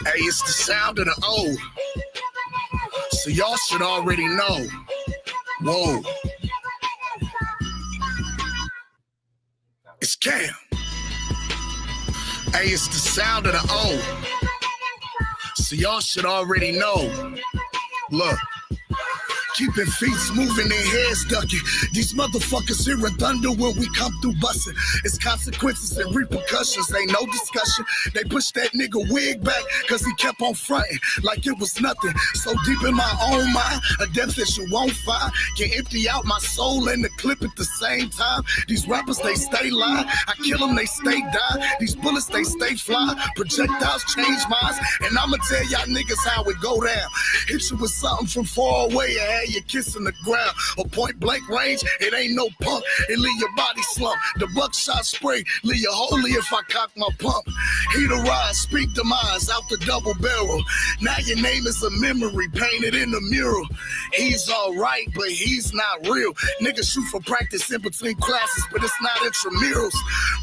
Hey, it's the sound of the O. So y'all should already know. Whoa. It's Cam. Hey, it's the sound of the O. So y'all should already know. Look. Keeping feet moving, their heads ducking. These motherfuckers hearing thunder when we come through busting. It's consequences and repercussions, ain't no discussion. They pushed that nigga wig back cause he kept on fronting like it was nothing. So deep in my own mind, a depth that you won't find. Can empty out my soul and the clip at the same time. These rappers, they stay lying. I kill them, they stay dying. These bullets, they stay flying. Projectiles change minds. And I'ma tell y'all niggas how it go down. Hit you with something from far away and you're kissing the ground. A point blank range, it ain't no pump. It leave your body slump. The buckshot spray, leave you holy if I cock my pump. Heat a rise, speak demise out the double barrel. Now your name is a memory painted in the mural. He's alright, but he's not real. Niggas shoot for practice in between classes, but it's not intramurals.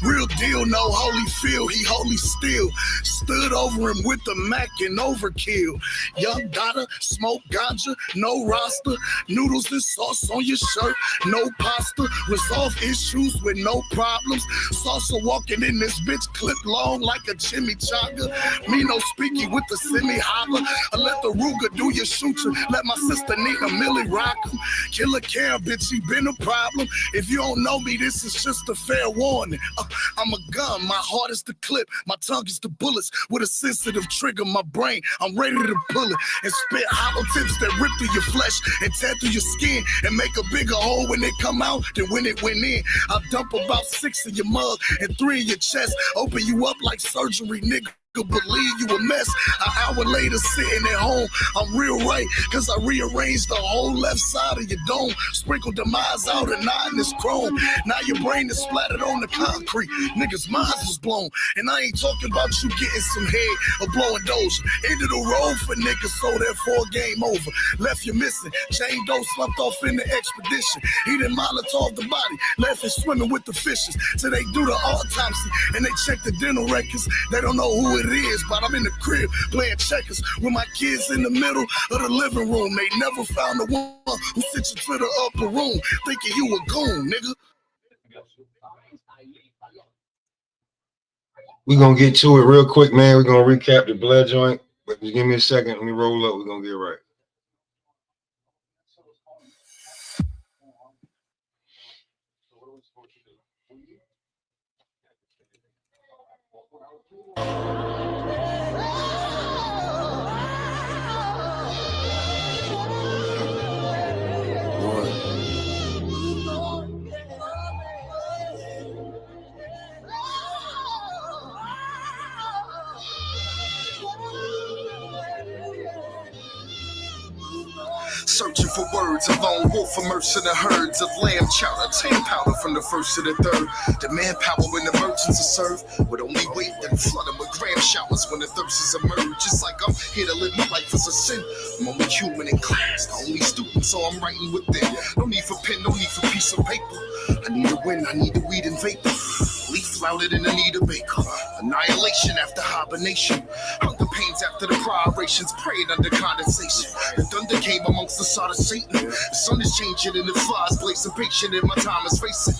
Real deal, no holy feel, he holy still. Stood over him with the Mac and overkill. Young daughter, smoke ganja, no roster. Noodles and sauce on your shirt, no pasta. Resolve issues with no problems. Salsa walking in this bitch clip long like a chimichanga. Me no speaky with the semi-holler. I let the Ruger do your shooter. Let my sister Nina Millie rock him. Killer Cam, bitch, he been a problem. If you don't know me, this is just a fair warning. I'm a gun, my heart is the clip. My tongue is the bullets with a sensitive trigger. My brain, I'm ready to pull it and spit hollow tips that rip through your flesh and tear through your skin and make a bigger hole when it come out than when it went in. I'll dump about 6 in your mug and 3 in your chest. Open you up like surgery, nigga. Believe you a mess. An hour later, sitting at home, I'm real right, cause I rearranged the whole left side of your dome. Sprinkled the minds out and 9 is chrome. Now your brain is splattered on the concrete. Niggas' minds was blown. And I ain't talking about you getting some head or blowing doja. Ended the road for niggas, so therefore game over. Left you missing. Jane Doe slumped off in the expedition. He didn't Molotov the body, left it swimming with the fishes. So they do the autopsy and they check the dental records. They don't know who it is, but I'm in the crib playing checkers with my kids in the middle of the living room. They never found the one who sent you to the upper room thinking you a goon, nigga. We're going to get to it real quick, man. We're going to recap the Blair joint, but just give me a second. Let me roll up. We're going to get right. Searching for words, a lone wolf immersed in the herds of lamb chowder, tame powder from the first to the third. The manpower when the merchants are served would only wait and flood them with gram showers when the thirsts emerge. It's like I'm here to live my life as a sin. I'm only human in class, the only student, so I'm writing within. No need for pen, no need for piece of paper. I need a wind, I need the weed and vapor. Leaf flouted in Anita Baker. Annihilation after hibernation. Hunger pains after the gyrations, praying under condensation. The thunder came amongst the sod of Satan. The sun is changing and the flies blazing patient and my time is racing.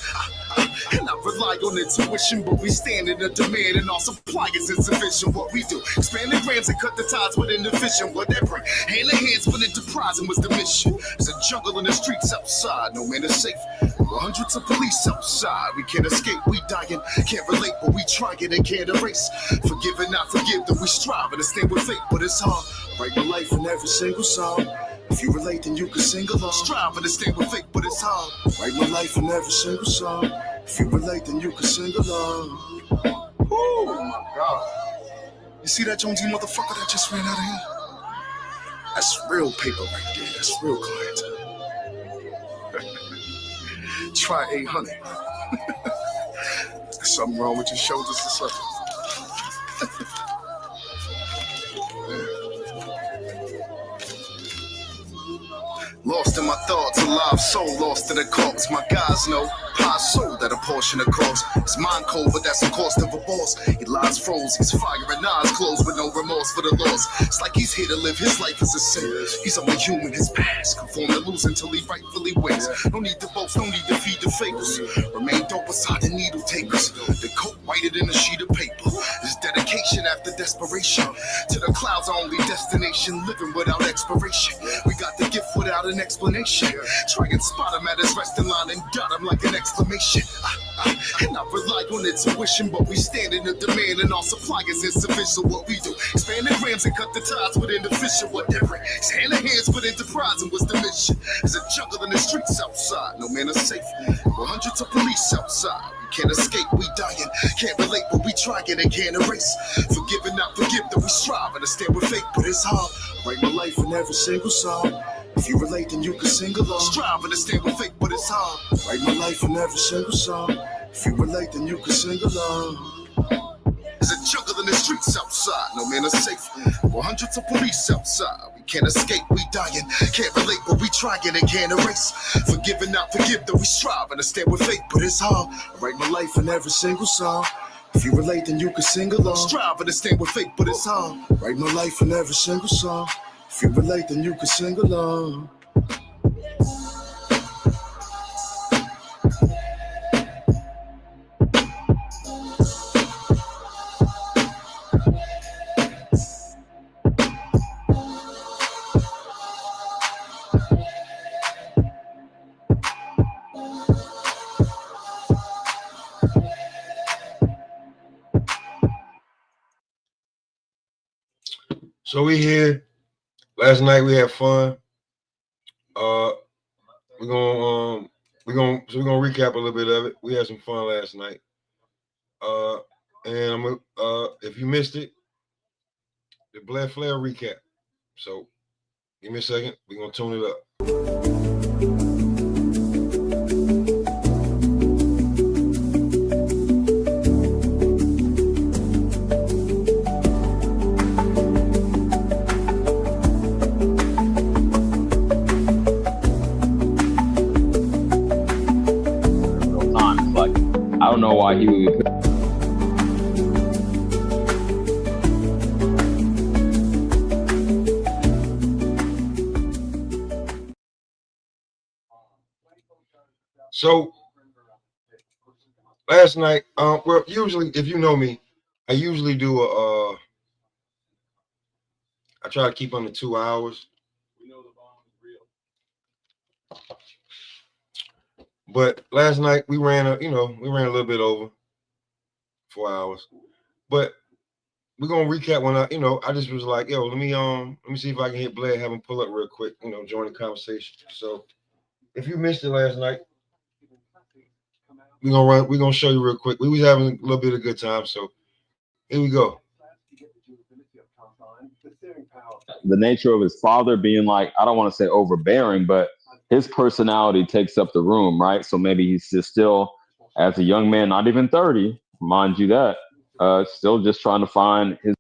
And I rely on intuition, but we stand in a demand and our supply is insufficient. What we do, expand the grams and cut the ties within the vision. What that bring, hand in hand, split enterprising was the mission. There's a jungle in the streets outside, no man is safe. Hundreds of police outside, we can't escape, we dying. Can't relate, but we trying and can't erase. Forgive and not forgive, that we strive and stand with fate, but it's hard. I write my life in every single song. If you relate, then you can sing along. Strive and stand with fate, but it's hard. I write my life in every single song. If you relate, then you can sing along. Oh my God. You see that Jonesy motherfucker that just ran out of here? That's real paper right there. That's real clientele. Try 800. There's something wrong with your shoulders or something. Lost in my thoughts, a live soul lost in the corpse. My guys know, pie sold at a portion of cost. It's mind cold, but that's the cost of a boss. He lies froze, he's firing eyes closed with no remorse for the loss. It's like he's here to live his life as a sin. He's only human, his past conform to lose until he rightfully wins. No need to boast, no need to feed the fables. Remain dope beside the needle takers. The coat whiter than a sheet of paper. His dedication after desperation. To the clouds, our only destination. Living without expiration. We got the gift without an explanation. Try and spot him at his resting line and got him like an exclamation. And I rely on intuition, but we stand in the demand and our supply is insufficient. What we do, expand the grams and cut the ties within the fisher. Whatever, it's hand in hands with enterprise and what's the mission? There's a jungle in the streets outside, no man is safe. With hundreds of police outside. Can't escape, we dying. Can't relate, but we trying and can't erase. Forgive and not forgive, that we strive. Understand we're fake, but it's hard. Write my life in every single song. If you relate, then you can sing along. Strive, understand we're fake, but it's hard. Write my life in every single song. If you relate, then you can sing along. There's a jungle in the streets outside, no man is safe. With hundreds of police outside. We can't escape, we dying. Can't relate, but we trying and can't erase. Forgive and not forgive, that we strive. Understand we're fake, but it's hard. I write my life in every single song. If you relate, then you can sing along. Strive, understand we're fake, but it's hard. I write my life in every single song. If you relate, then you can sing along. So we here. Last night we had fun. We're gonna recap a little bit of it. We had some fun last night. And I'm if you missed it, the Blair The Flair recap. So give me a second. We're gonna tune it up. I don't know why he would. So last night, well, usually if you know me, I usually do I try to keep under 2 hours. But last night we ran a little bit over 4 hours. But we're gonna recap when I just was like, yo, let me see if I can hit Blair, have him pull up real quick, join the conversation. So if you missed it last night, we're gonna show you real quick. We was having a little bit of good time, so here we go. The nature of his father being like, I don't want to say overbearing, but his personality takes up the room, right? So maybe he's just still, as a young man, not even 30, mind you that, still just trying to find his.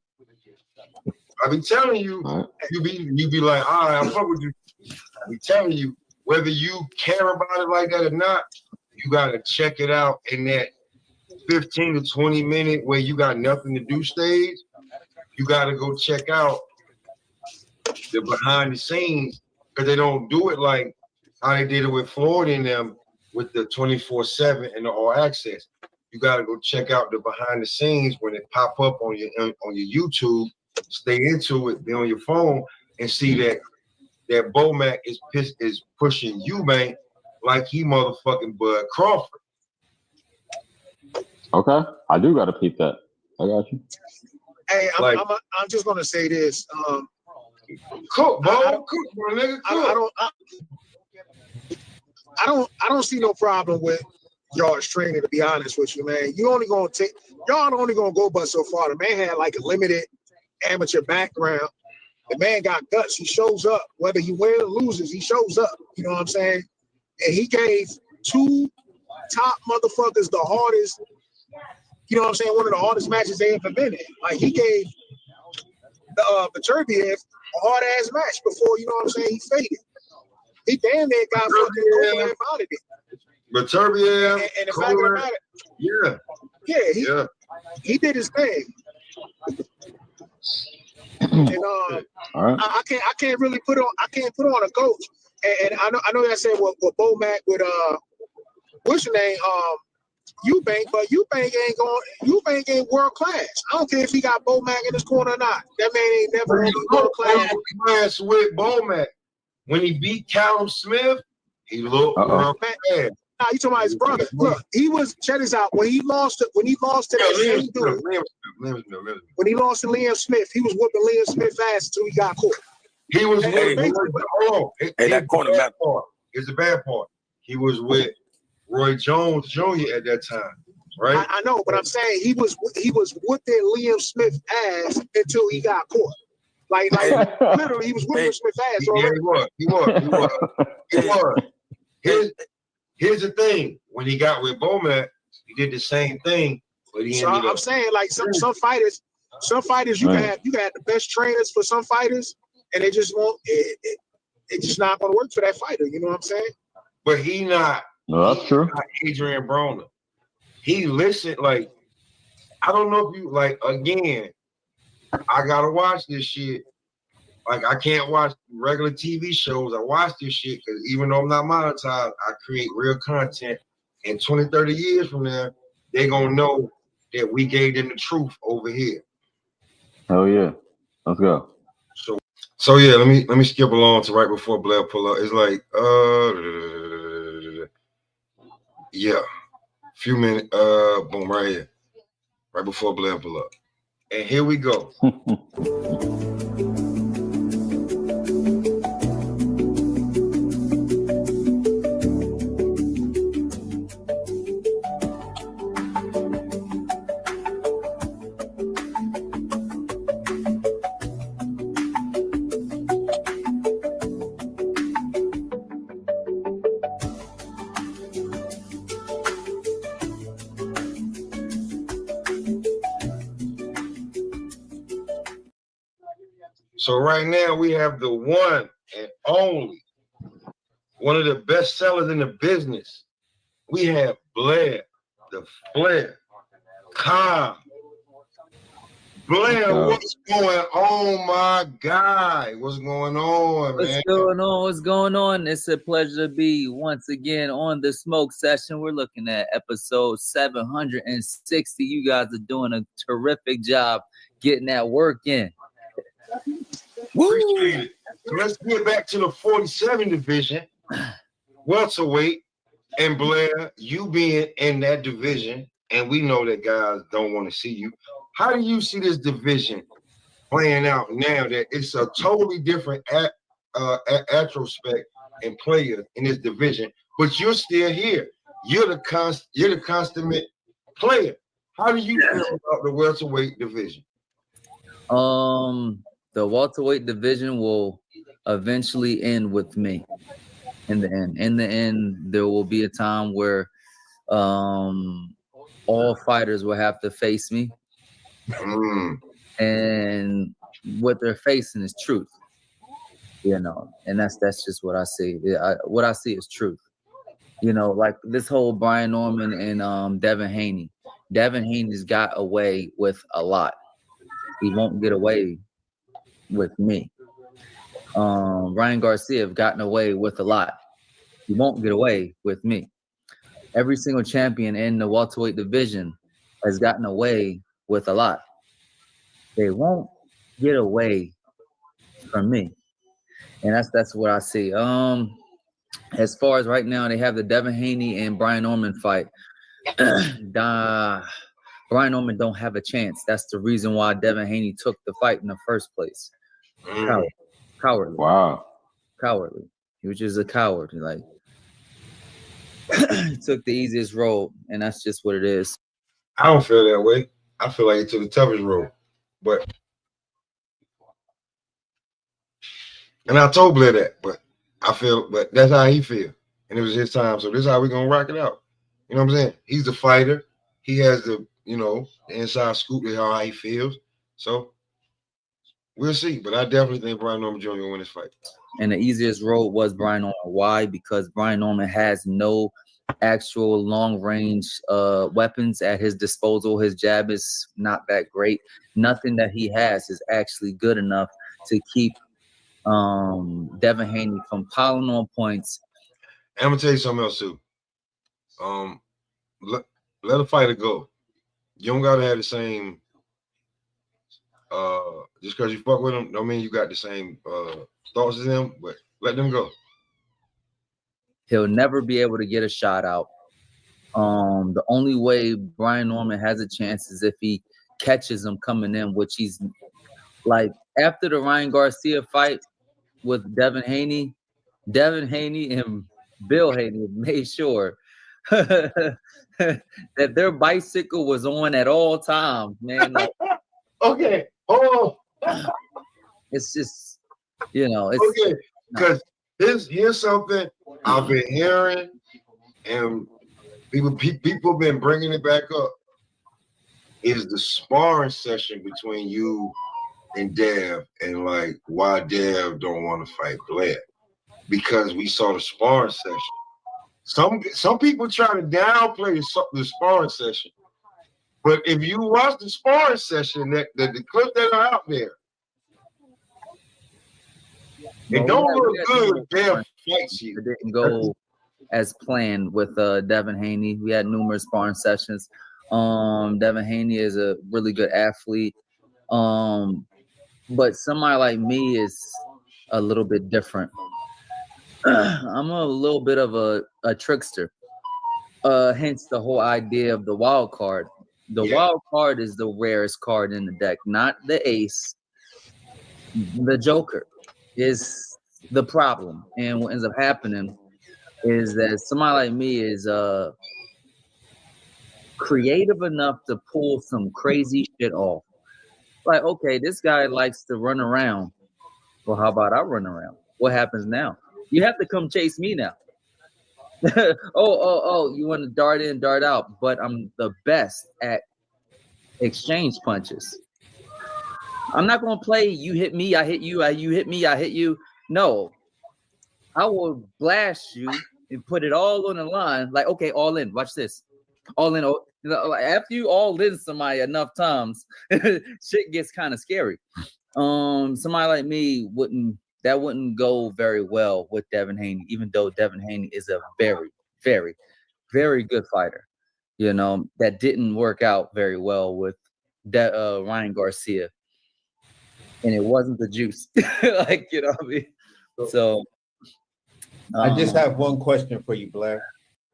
I be telling you, right. you be like, all right, I'm fuck with you. I be telling you, whether you care about it like that or not, you gotta check it out in that 15 to 20 minute where you got nothing to do stage. You gotta go check out the behind the scenes, because they don't do it like how they did it with Floyd and them with the 24/7 and the all access. You gotta go check out the behind the scenes when it pop up on your YouTube. Stay into it, be on your phone, and see that Bomac is pushing Eubank like he motherfucking Bud Crawford. Okay, I do gotta peep that. I got you. Hey, I'm just gonna say this. Cook, bro. Cook, bro, nigga. Cook. I don't see no problem with yards training, to be honest with you, man. Y'all only gonna go but so far. The man had like a limited amateur background. The man got guts. He shows up. Whether he wins or loses, he shows up. You know what I'm saying? And he gave two top motherfuckers the hardest, you know what I'm saying, one of the hardest matches they ever been in. Like, he gave the Turbiev a hard-ass match before, you know what I'm saying, he faded. He damn near got fucking Copeland out of it. But Turbia, And the fact of the matter, he did his thing. And I can't really put on a coach. And I know I said with Bomac with what's your name? Eubank, but Eubank ain't world class. I don't care if he got Bomac in his corner or not. That man ain't never gonna be world class. With Bomac. When he beat Callum Smith, he looked world class. Nah, you talking about his brother. Look, he was, check this out. When he lost to that same dude, when he lost to Liam Smith, he was whooping Liam Smith ass until he got caught. He was with that cornerback part. It's the bad part. He was with Roy Jones Jr. at that time, right? I know, but I'm saying he was whooping Liam Smith ass until he got caught. Like literally, he was whooping Smith ass already. He was. Here's the thing. When he got with Bomac, he did the same thing, but he ended up. I'm saying like some fighters you can have the best trainers for some fighters, and they just won't. It's just not going to work for that fighter. You know what I'm saying? But he not. No, that's true. Not Adrian Broner. He listened. Like, I don't know if you like. Again, I gotta watch this shit. Like, I can't watch regular TV shows. I watch this shit because even though I'm not monetized, I create real content. And 20, 30 years from now, they're going to know that we gave them the truth over here. Oh, yeah. Let's go. So yeah, let me skip along to right before Blair pull up. It's like, yeah, few minutes, boom, right here. Right before Blair pull up. And here we go. So right now we have the one and only, one of the best sellers in the business. We have Blair The Flair. Blair, what's going on, my guy? What's going on, man? What's going on? It's a pleasure to be once again on the Smoke Session. We're looking at episode 760. You guys are doing a terrific job getting that work in. Appreciate it. So let's get back to the 47 division, welterweight, and Blair, you being in that division, and we know that guys don't want to see you. How do you see this division playing out now that it's a totally different retrospect and player in this division, but you're still here? You're the consummate player. How do you feel about the welterweight division? The welterweight division will eventually end with me. In the end, there will be a time where all fighters will have to face me. And what they're facing is truth. You know, and that's just what I see. What I see is truth. You know, like this whole Brian Norman and Devin Haney. Devin Haney's got away with a lot. He won't get away with me. Ryan Garcia have gotten away with a lot. He won't get away with me. Every single champion in the welterweight division has gotten away with a lot. They won't get away from me. And that's what I see. As far as right now, they have the Devin Haney and Brian Norman fight. Brian Norman don't have a chance. That's the reason why Devin Haney took the fight in the first place. Cowardly. Wow. Cowardly. He was just a coward. He took the easiest road, and that's just what it is. I don't feel that way. I feel like he took the toughest road. And I told Blair that, but that's how he feel. And it was his time. So this is how we're gonna rock it out. You know what I'm saying? He's the fighter. He has the inside scoop of how he feels. So We'll see, but I definitely think Brian Norman Jr. will win this fight. And the easiest road was Brian Norman. Why? Because Brian Norman has no actual long range weapons at his disposal. His jab is not that great. Nothing that he has is actually good enough to keep Devin Haney from piling on points. I'm gonna tell you something else too. Let a fighter go. You don't gotta have the same. Just because you fuck with them, don't mean you got the same thoughts as them. But let them go. He'll never be able to get a shot out. The only way Brian Norman has a chance is if he catches him coming in, which he's like after the Ryan Garcia fight with Devin Haney and Bill Haney made sure that their bicycle was on at all times, man. Like, okay. Oh, it's just, it's okay. Because here's something I've been hearing, and people been bringing it back up. Is the sparring session between you and Dev, and like why Dev don't want to fight Blair? Because we saw the sparring session. Some people try to downplay the sparring session, but if you watch the sparring session, the clips that are out there, it don't look good. Dev fights you. It didn't go as planned with Devin Haney. We had numerous sparring sessions. Devin Haney is a really good athlete. But somebody like me is a little bit different. I'm a little bit of a trickster. Hence the whole idea of the wild card. The wild card is the rarest card in the deck, not the ace. The Joker is the problem. And what ends up happening is that somebody like me is creative enough to pull some crazy shit off. Like, okay, this guy likes to run around. Well, how about I run around? What happens now? You have to come chase me now. oh, you want to dart in, dart out. But I'm the best at exchange punches. I'm not going to play you hit me, I hit you, you hit me, I hit you. No. I will blast you and put it all on the line. Like, okay, all in. Watch this. All in. After you all in somebody enough times, shit gets kind of scary. Somebody like me wouldn't go very well with Devin Haney, even though Devin Haney is a very, very, very good fighter. That didn't work out very well with Ryan Garcia. And it wasn't the juice. Like, what I mean? So I just have one question for you, Blair.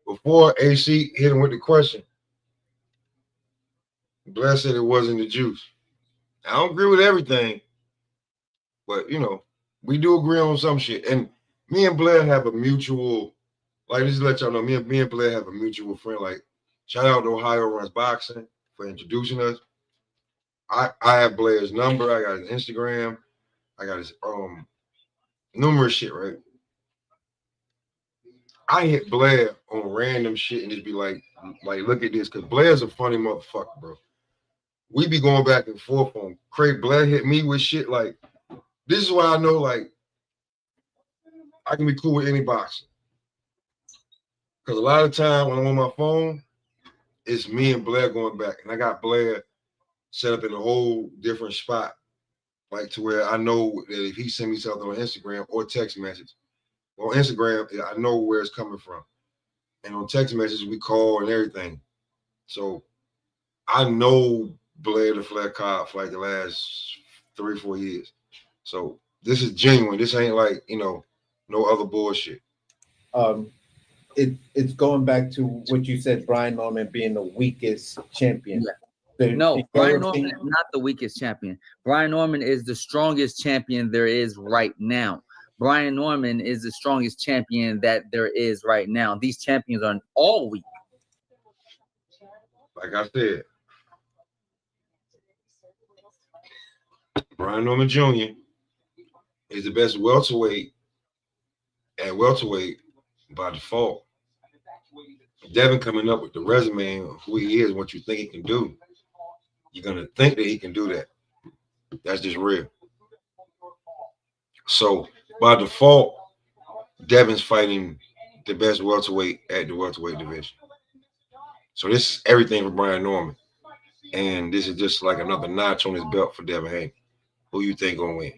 Before AC hit him with the question, Blair said it wasn't the juice. I don't agree with everything, but we do agree on some shit. And me and Blair have a mutual, like, just to let y'all know, me and Blair have a mutual friend. Like, shout out to Ohio Runs Boxing for introducing us. I have Blair's number. I got his Instagram. I got his numerous shit, right? I hit Blair on random shit and just be like, look at this, because Blair's a funny motherfucker, bro. We be going back and forth on Craig. Blair hit me with shit like, this is why I know, like, I can be cool with any boxer. Because a lot of time when I'm on my phone, it's me and Blair going back. And I got Blair set up in a whole different spot, like to where I know that if he send me something on Instagram or text message, on Instagram, I know where it's coming from. And on text messages, we call and everything. So I know Blair The Flair Cobb for like the last 3 or 4 years. So this is genuine. This ain't like, no other bullshit. It's going back to what you said, Brian Norman being the weakest champion. Yeah. No, Brian Norman is not the weakest champion. Brian Norman is the strongest champion there is right now. Brian Norman is the strongest champion that there is right now. These champions are all weak. Like I said, Brian Norman Jr. is the best welterweight at welterweight by default. Devin coming up with the resume of who he is, what you think he can do, you're going to think that he can do that. That's just real. So by default, Devin's fighting the best welterweight at the welterweight division. So this is everything for Brian Norman. And this is just like another notch on his belt for Devin Haney. Who you think gonna win?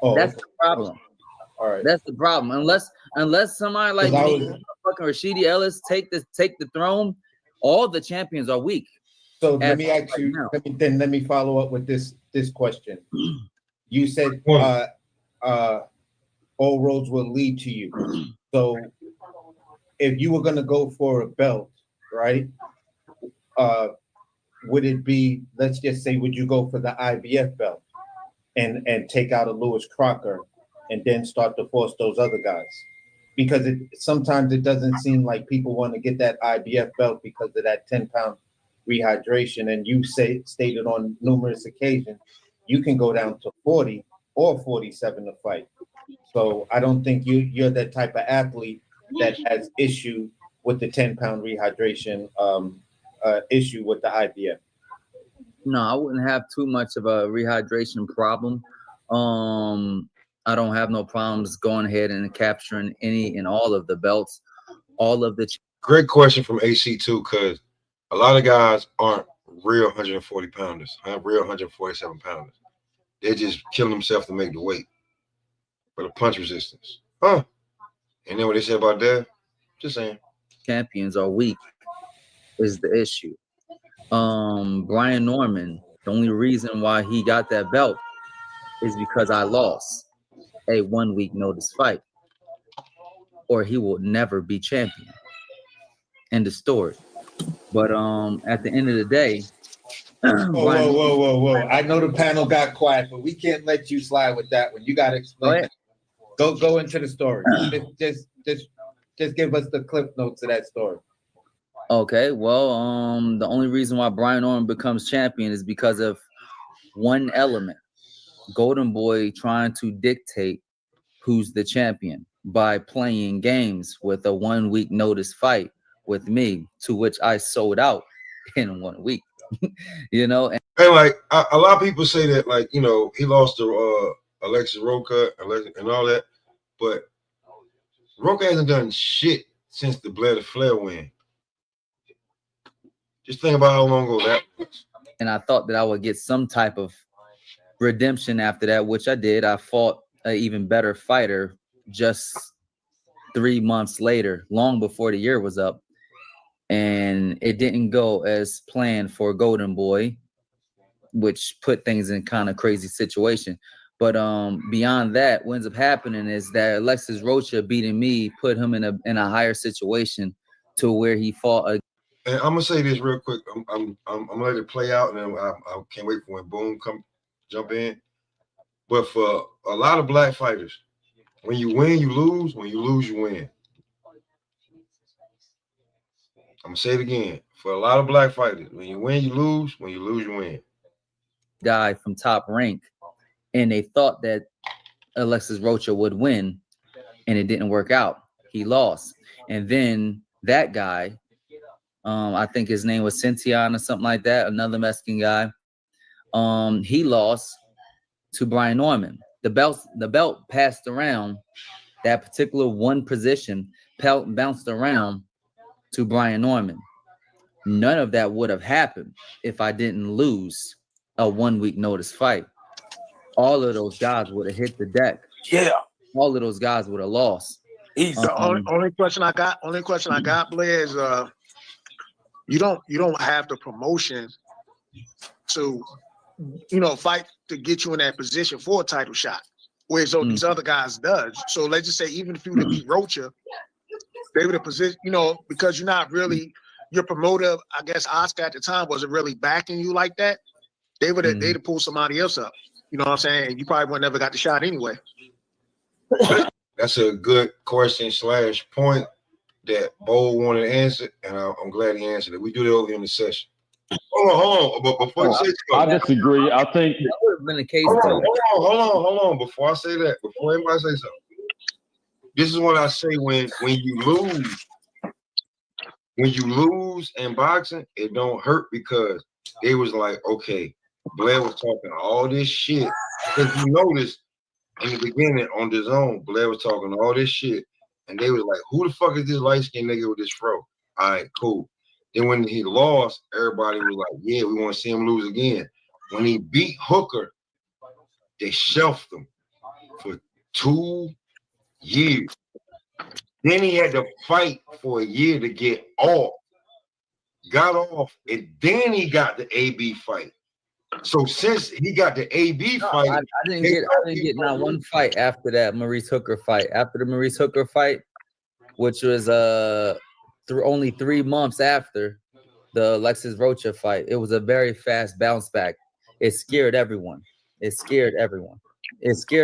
Oh, That's the problem. all right. That's the problem. Unless somebody like me, fucking Rashidi Ellis take the throne, all the champions are weak. So let me ask you. Let me follow up with this question. You said all roads will lead to you. So if you were gonna go for a belt, right? Would it be, let's just say, would you go for the IBF belt and take out a Lewis Crocker and then start to force those other guys? Because sometimes it doesn't seem like people want to get that IBF belt because of that 10-pound rehydration. And you stated on numerous occasions, you can go down to 40 or 47 to fight. So I don't think you're that type of athlete that has issue with the 10-pound rehydration issue with the IBF. No, I wouldn't have too much of a rehydration problem. I don't have no problems going ahead and capturing any and all of the belts, all of the. Great question from AC2, because a lot of guys aren't real 140 pounders, real 147 pounders. They just killing themselves to make the weight for the punch resistance. Huh? And then what they say about that? Just saying. Champions are weak is the issue. Brian Norman, the only reason why he got that belt is because I lost a 1 week notice fight, or he will never be champion. End of story. But at the end of the day, whoa. I know the panel got quiet, but we can't let you slide with that one. You got to explain that. Go into the story. Just give us the clip notes of that story. Okay, well, the only reason why Brian Norman becomes champion is because of one element. Golden Boy trying to dictate who's the champion by playing games with a 1 week notice fight with me, to which I sold out in 1 week. You know, and like a lot of people say that, like, you know, he lost to Alexis Roca and all that, but Roca hasn't done shit since the Blair The Flair win. Just think about how long ago that was. And I thought that I would get some type of redemption after that, which I did. I fought an even better fighter just 3 months later, long before the year was up. And it didn't go as planned for Golden Boy, which put things in kind of crazy situation. But beyond that, what ends up happening is that Alexis Rocha beating me put him in a higher situation to where he fought a. And I'm gonna say this real quick. I'm gonna let it play out, and then I can't wait for when Boom jump in. But for a lot of black fighters, when you win, you lose. When you lose, you win. I'm gonna say it again. For a lot of black fighters, when you win, you lose. When you lose, you win. Guy from Top Rank, and they thought that Alexis Rocha would win, and it didn't work out. He lost, and then that guy. I think his name was Cynthia or something like that, another Mexican guy. He lost to Brian Norman. The belt passed around, that particular one position bounced around to Brian Norman. None of that would have happened if I didn't lose a 1 week notice fight. All of those guys would have hit the deck. Yeah. All of those guys would have lost. The only question I got, Blair, is you don't have the promotion to, fight to get you in that position for a title shot, whereas these other guys does. So let's just say, even if you would beat Rocha, they would have position, because you're not really, your promoter, I guess Oscar at the time wasn't really backing you like that. They'd have pulled somebody else up. You know what I'm saying? And you probably would never got the shot anyway. That's a good question / point that Bo wanted to answer, and I'm glad he answered it. We do that over in the session. Hold on. But before you say something, I disagree. I think that would have been the case. Hold on. Before I say that, before anybody say something, this is what I say when you lose. When you lose in boxing, it don't hurt because they was like, okay, Blair was talking all this shit. Because you notice in the beginning on the zone, Blair was talking all this shit, and they was like, "Who the fuck is this light skinned nigga with this fro?" All right, cool. Then when he lost, everybody was like, "Yeah, we want to see him lose again." When he beat Hooker, they shelved him for 2 years. Then he had to fight for a year to get off. Got off, and then he got the AB fight. So since he got the AB fight, I didn't get not one fight after that Maurice Hooker fight. After the Maurice Hooker fight, which was only 3 months after the Alexis Rocha fight, it was a very fast bounce back. It scared everyone. It scared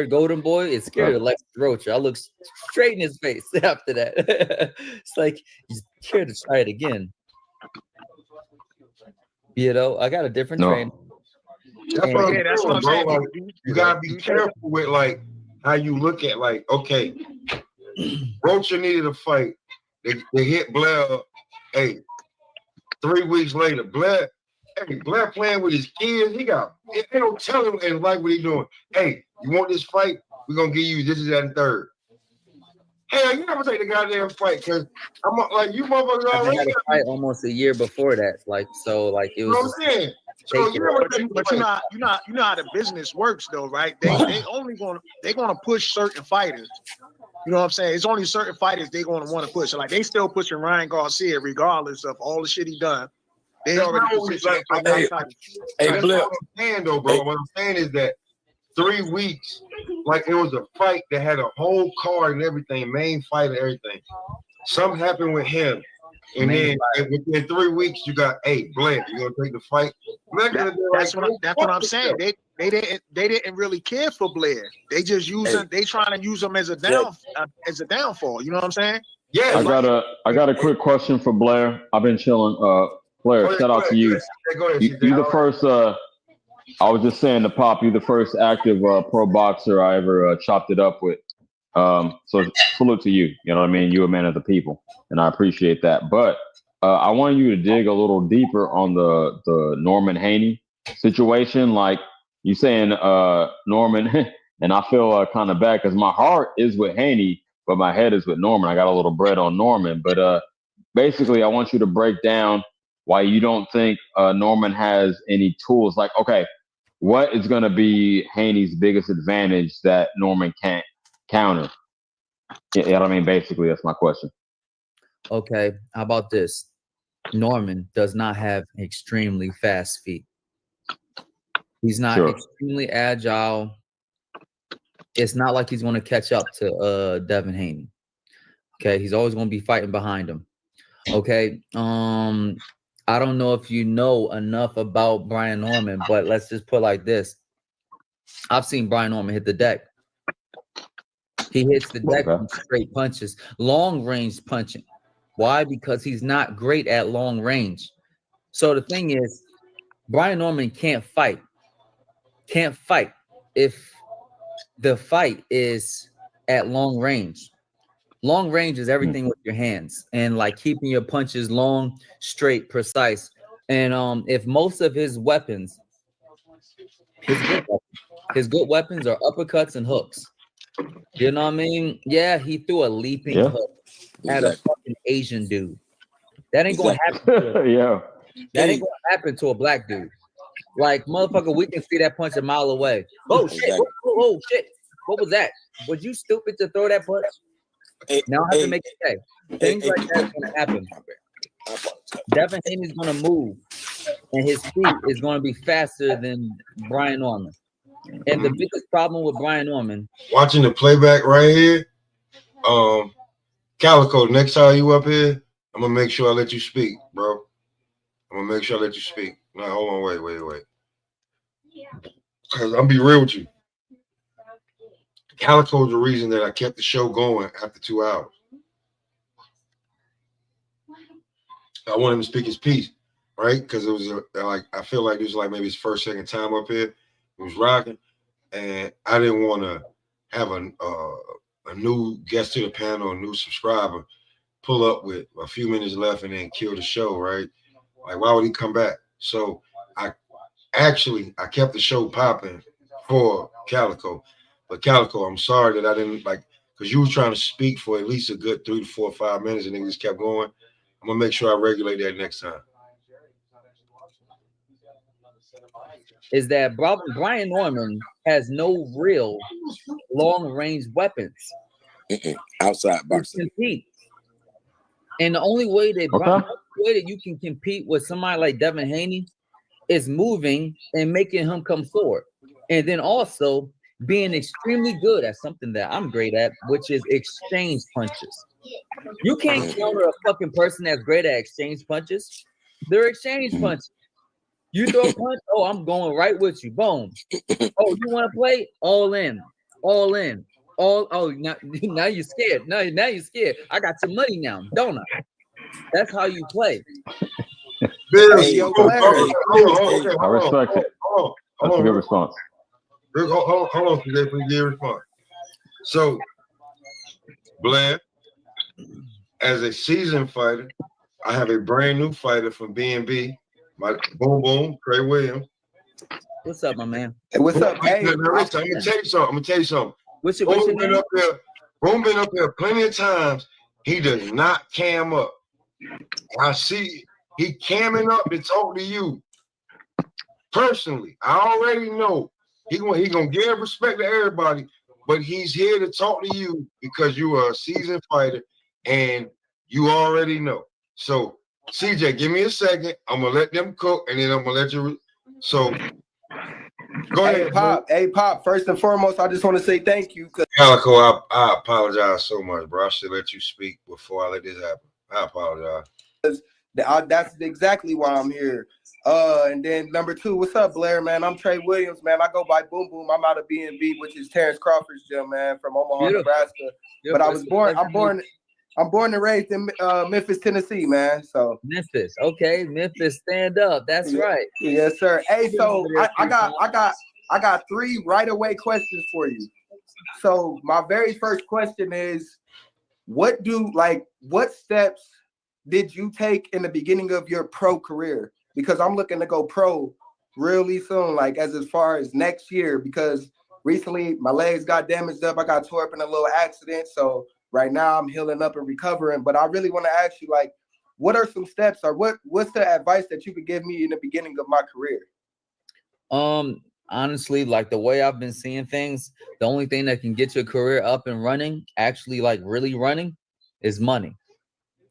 Golden Boy. It scared Alexis Rocha. I looked straight in his face after that. It's like he's scared to try it again. You know, I got a different train. That's what I'm saying. Like, you gotta be careful with like how you look at like, okay, Rocha needed a fight. They hit Blair. Hey, 3 weeks later, Blair playing with his kids. They don't tell him and like what he doing. Hey, you want this fight? We're gonna give you this, that, and third. Hell, you never take the goddamn fight because I'm like you motherfuckers already had a fight almost a year before that. Like so, like it was. You know what I'm saying? So but you know how the business works though, right? They're gonna push certain fighters. You know what I'm saying? It's only certain fighters they're gonna want to push. Like they still pushing Ryan Garcia regardless of all the shit he done. They already positioned. Hey, Blair. What I'm saying though, bro. What I'm saying is that 3 weeks, like it was a fight that had a whole card and everything, main fight and everything. Something happened with him. And then within 3 weeks, you got, hey, Blair, you gonna take the fight? That's what I'm saying. They didn't really care for Blair. They just trying to use him as a downfall. You know what I'm saying? Yeah. I got a quick question for Blair. I've been chilling. Blair, shout out to you. You the first. I was just saying to Pop, you the first active pro boxer I ever chopped it up with. So salute to you. You know what I mean? You're a man of the people, and I appreciate that. But I want you to dig a little deeper on the Norman Haney situation. Like you saying Norman, and I feel kind of bad because my heart is with Haney, but my head is with Norman. I got a little bread on Norman. But basically, I want you to break down why you don't think Norman has any tools. Like, okay, what is going to be Haney's biggest advantage that Norman can't counter? You know what I mean? Basically, that's my question. Okay, how about this? Norman does not have extremely fast feet. He's not extremely agile. It's not like he's going to catch up to Devin Haney. Okay, he's always going to be fighting behind him. Okay, I don't know if you know enough about Brian Norman, but let's just put it like this. I've seen Brian Norman hit the deck. He hits the deck with straight punches, long range punching. Why? Because he's not great at long range. So the thing is, Brian Norman can't fight. Can't fight if the fight is at long range. Long range is everything with your hands and like keeping your punches long, straight, precise. And if most of his weapons, his good weapons are uppercuts and hooks. You know what I mean? Yeah, he threw a leaping hook at a fucking Asian dude. That ain't gonna happen. That ain't gonna happen to a black dude. Like motherfucker, we can see that punch a mile away. Oh shit! Oh shit! What was that? Was you stupid to throw that punch? Now I have to make it say things like that are gonna happen. Devin Haney's gonna move, and his feet is gonna be faster than Brian Norman. And the biggest problem with Brian Norman, watching the playback right here, Calico, next time you up here, I'm gonna make sure I let you speak, bro. I'm gonna make sure I let you speak. No, hold on, wait. Because I'm be real with you. Calico's the reason that I kept the show going after 2 hours. I want him to speak his piece, right? Because it was I feel like this was like maybe his first, second time up here. He was rocking, and I didn't want to have a new guest to the panel, a new subscriber, pull up with a few minutes left and then kill the show, right? Like, why would he come back? So I kept the show popping for Calico. But Calico, I'm sorry that I didn't like because you were trying to speak for at least a good 3 to 4 or 5 minutes and then just kept going. I'm gonna make sure I regulate that next time. Is that Brian Norman has no real long-range weapons outside boxing. Compete. And the only way that you can compete with somebody like Devin Haney is moving and making him come forward. And then also being extremely good at something that I'm great at, which is exchange punches. You can't counter a fucking person that's great at exchange punches. They're exchange punches. You throw a punch, oh, I'm going right with you. Boom. Oh, you want to play? All in. All in. Oh, now you're scared. Now you're scared. I got your money now, don't I? That's how you play. Hey, I respect it. That's a good response. Hold on, today for your response. So, Blair, as a seasoned fighter, I have a brand new fighter from B&B, my boom boom, Trey Williams. What's up, my man? Hey, what's up? Hey, I'm gonna tell you something. What's your name? Boom been up there plenty of times. He does not cam up. I see he camming up to talk to you personally. I already know he gonna give respect to everybody, but he's here to talk to you because you are a seasoned fighter and you already know. So CJ, give me a second. I'm gonna let them cook and then I'm gonna let you. So go ahead, Pop. Hey, Pop. First and foremost, I just want to say thank you. Calico, I apologize so much, bro. I should let you speak before I let this happen. I apologize. That's exactly why I'm here. And then number two, what's up, Blair, man? I'm Trey Williams, man. I go by Boom Boom. I'm out of B&B, which is Terrence Crawford's gym, man, from Omaha, Nebraska. But I'm born and raised in Memphis, Tennessee, man. So Memphis, okay, Memphis, stand up. That's right. Yes, sir. Hey, so I got 3 right away questions for you. So my very first question is, what steps did you take in the beginning of your pro career? Because I'm looking to go pro really soon, like as far as next year, because recently my legs got damaged up. I got tore up in a little accident. So right now I'm healing up and recovering. But I really want to ask you, like, what are some steps or what's the advice that you could give me in the beginning of my career? Honestly, like the way I've been seeing things, the only thing that can get your career up and running, actually like really running, is money.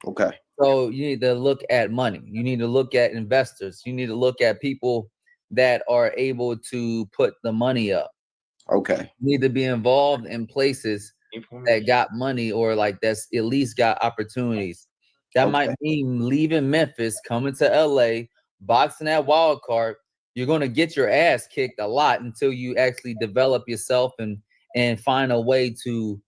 Okay. So you need to look at money. You need to look at investors. You need to look at people that are able to put the money up. Okay. You need to be involved in places that got money or like that's at least got opportunities. That might mean leaving Memphis, coming to LA, boxing that wild card. You're going to get your ass kicked a lot until you actually develop yourself and find a way to,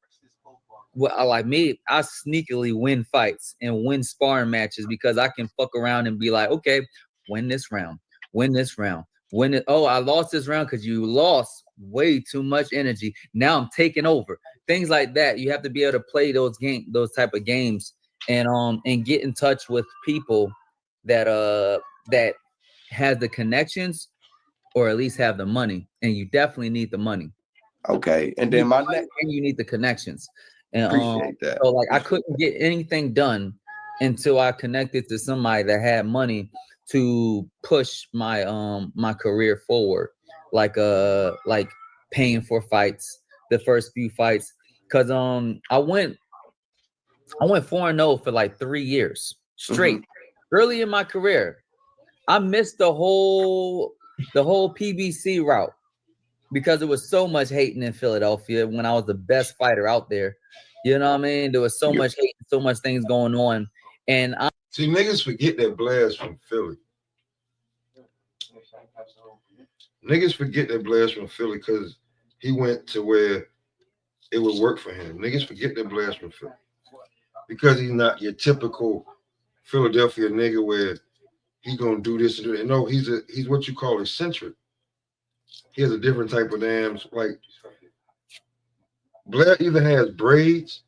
well, like me, I sneakily win fights and win sparring matches because I can fuck around and be like, okay, win this round, win this round, win it. Oh, I lost this round because you lost way too much energy. Now I'm taking over. Things like that. You have to be able to play those type of games and get in touch with people that has the connections or at least have the money. And you definitely need the money. Okay. And then you need the connections. And appreciate that. So like I couldn't get anything done until I connected to somebody that had money to push my my career forward, like paying for fights, the first few fights, because I went 4-0 for like 3 years straight. Early in my career, I missed the whole PBC route because there was so much hating in Philadelphia when I was the best fighter out there. You know what I mean? There was so much hate, so much things going on. And see, niggas forget that Blair's from Philly. Niggas forget that Blair's from Philly because he went to where it would work for him. Niggas forget that Blair's from Philly because he's not your typical Philadelphia nigga where he gonna do this and do that. No, he's what you call eccentric. He has a different type of damn, like, Blair either has braids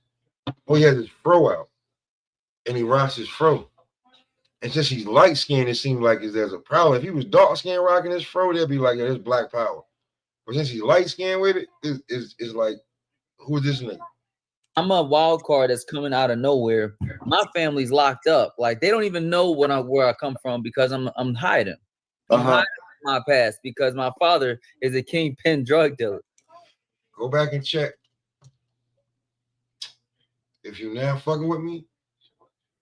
or he has his fro out and he rocks his fro. And since he's light skinned, it seems like there's a problem. If he was dark skinned rocking his fro, they'd be like, yeah, there's black power. But since he's light skinned with it, is like, who is this nigga? I'm a wild card that's coming out of nowhere. My family's locked up. Like they don't even know where I come from because I'm hiding. I'm hiding my past because my father is a kingpin drug dealer. Go back and check. If you're now fucking with me,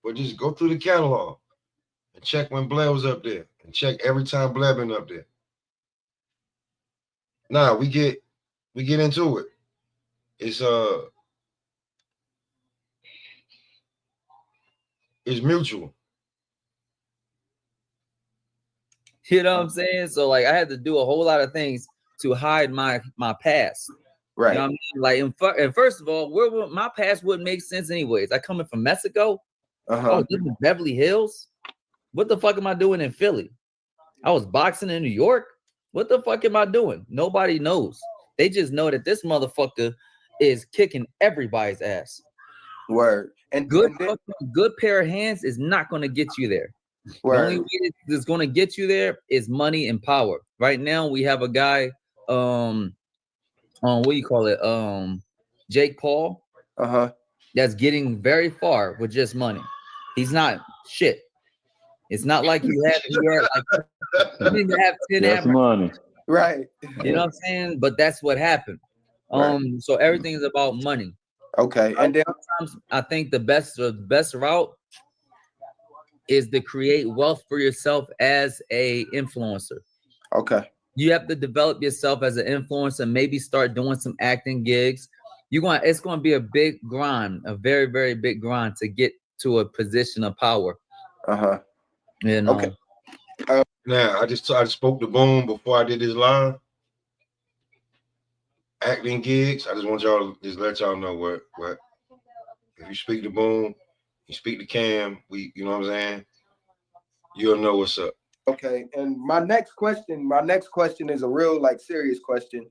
but just go through the catalog and check when Blair was up there and check every time Blair been up there. Nah, we get into it. It's mutual. You know what I'm saying? So like I had to do a whole lot of things to hide my past. Right. You know what I mean? Like, and first of all, my past wouldn't make sense anyways. I coming from Mexico. I was living in Beverly Hills. What the fuck am I doing in Philly? I was boxing in New York. What the fuck am I doing? Nobody knows. They just know that this motherfucker is kicking everybody's ass. Word. And good pair of hands is not going to get you there. Word. The only way that's going to get you there is money and power. Right now, we have a guy, what do you call it? Jake Paul. That's getting very far with just money. He's not shit. It's not like he had like he didn't have 10 that's money. Right. You know what I'm saying? But that's what happened. So everything is about money. Okay. And then sometimes I think the best route is to create wealth for yourself as a influencer. Okay. You have to develop yourself as an influencer, maybe start doing some acting gigs. It's going to be a big grind, a very, very big grind to get to a position of power. You know? Okay. Now I just spoke to Boom before I did this live. Acting gigs. I just want y'all to just let y'all know what if you speak to Boom, you speak to Cam, you know what I'm saying? You'll know what's up. Okay. And my next question is a real like serious question.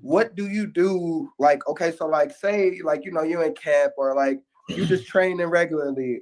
What do you do? Like, okay, so like say like you're in camp or like you just training regularly.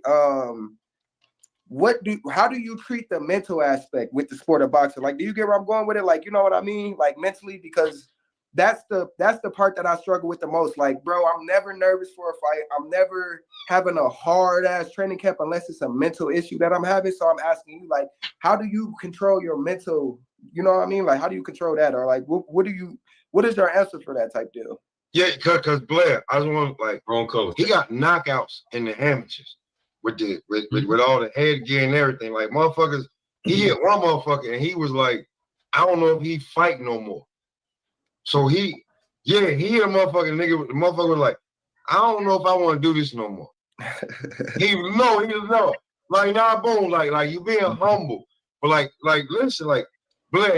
How do you treat the mental aspect with the sport of boxing? Like, do you get where I'm going with it? Like, you know what I mean? Like mentally, because that's the part that I struggle with the most. Like, bro, I'm never nervous for a fight. I'm never having a hard ass training camp unless it's a mental issue that I'm having. So I'm asking you, like, how do you control your mental? You know what I mean? Like, how do you control that? Or like, what is your answer for that type deal? Yeah, because Blair, I just want like wrong color. He got knockouts in the amateurs with all the headgear and everything. Like motherfuckers, he hit one motherfucker and he was like, I don't know if he fight no more. So he hit a motherfucking nigga. The motherfucker was like, I don't know if I want to do this no more. He was no. Like, nah, Boom, like you being humble. But like listen, like Blair,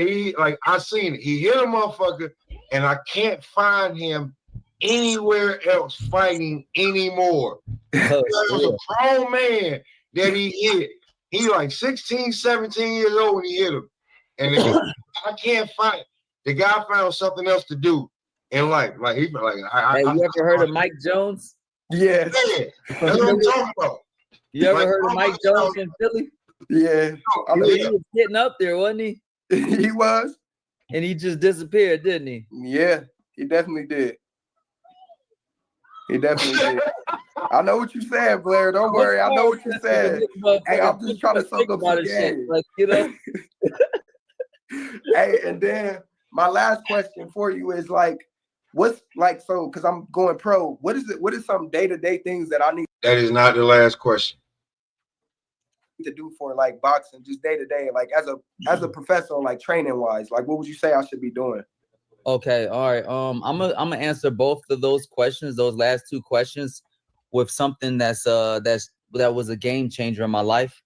I seen it. He hit a motherfucker and I can't find him anywhere else fighting anymore. There was a grown man that he hit. He like 16, 17 years old when he hit him. And I can't find the guy found something else to do in life. Like he like hey, you ever heard of Mike Jones? Yeah. That's what I'm talking about. You ever heard of Mike Jones in Philly? Yeah. He was getting up there, wasn't he? He was. And he just disappeared, didn't he? Yeah, he definitely did. I know what you said, Blair. Don't worry. I know what you said. Hey, I'm just trying to soak up some game. Like, you know? Hey, and then my last question for you is like, what's like, so because I'm going pro, what is some day-to-day things that I need? That is not the last question. To do for like boxing, just day-to-day, like as a professional, like training wise, like what would you say I should be doing? Okay, all right. I'm gonna answer both of those questions, those last two questions, with something that was a game changer in my life.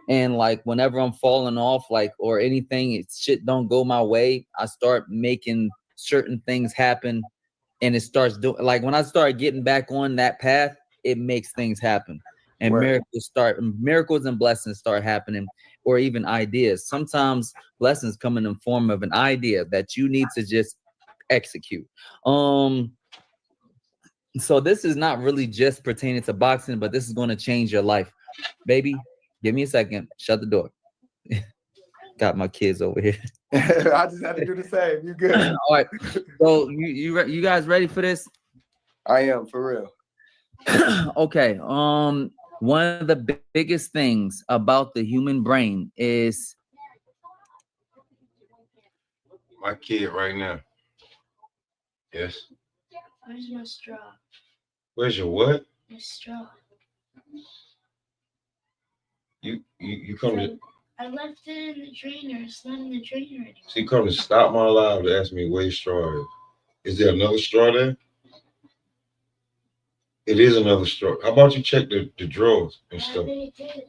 And like whenever I'm falling off, like or anything, shit don't go my way, I start making certain things happen, and it starts doing like when I start getting back on that path, it makes things happen, and miracles and blessings start happening, or even ideas. Sometimes blessings come in the form of an idea that you need to just execute. So this is not really just pertaining to boxing, but this is going to change your life, baby. Give me a second. Shut the door. Got my kids over here. I just had to do the same. You good? All right. So you guys ready for this? I am, for real. Okay. One of the biggest things about the human brain is my kid right now. Yes. Where's my straw? Where's your what? My straw. You come to. I left it in the drainer. It's not in the drainer anymore. So you come to stop my live to ask me where your straw is. Is there another straw there? It is another straw. How about you check the drawers and stuff? I did.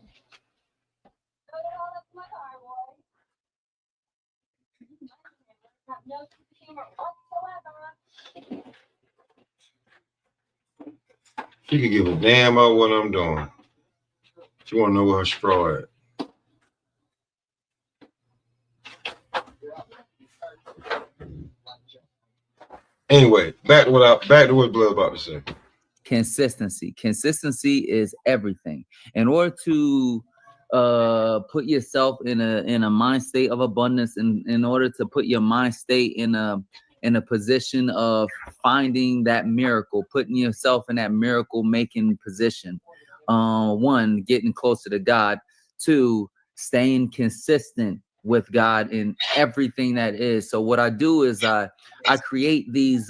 She could give a damn about what I'm doing. She want to know where her straw at. Anyway, back to what Blair about to say. Consistency. Consistency is everything. In order to put yourself in a mind state of abundance, in order to put your mind state in a position of finding that miracle, putting yourself in that miracle making position. One, getting closer to God. Two, staying consistent with God in everything that is. So what I do is I create these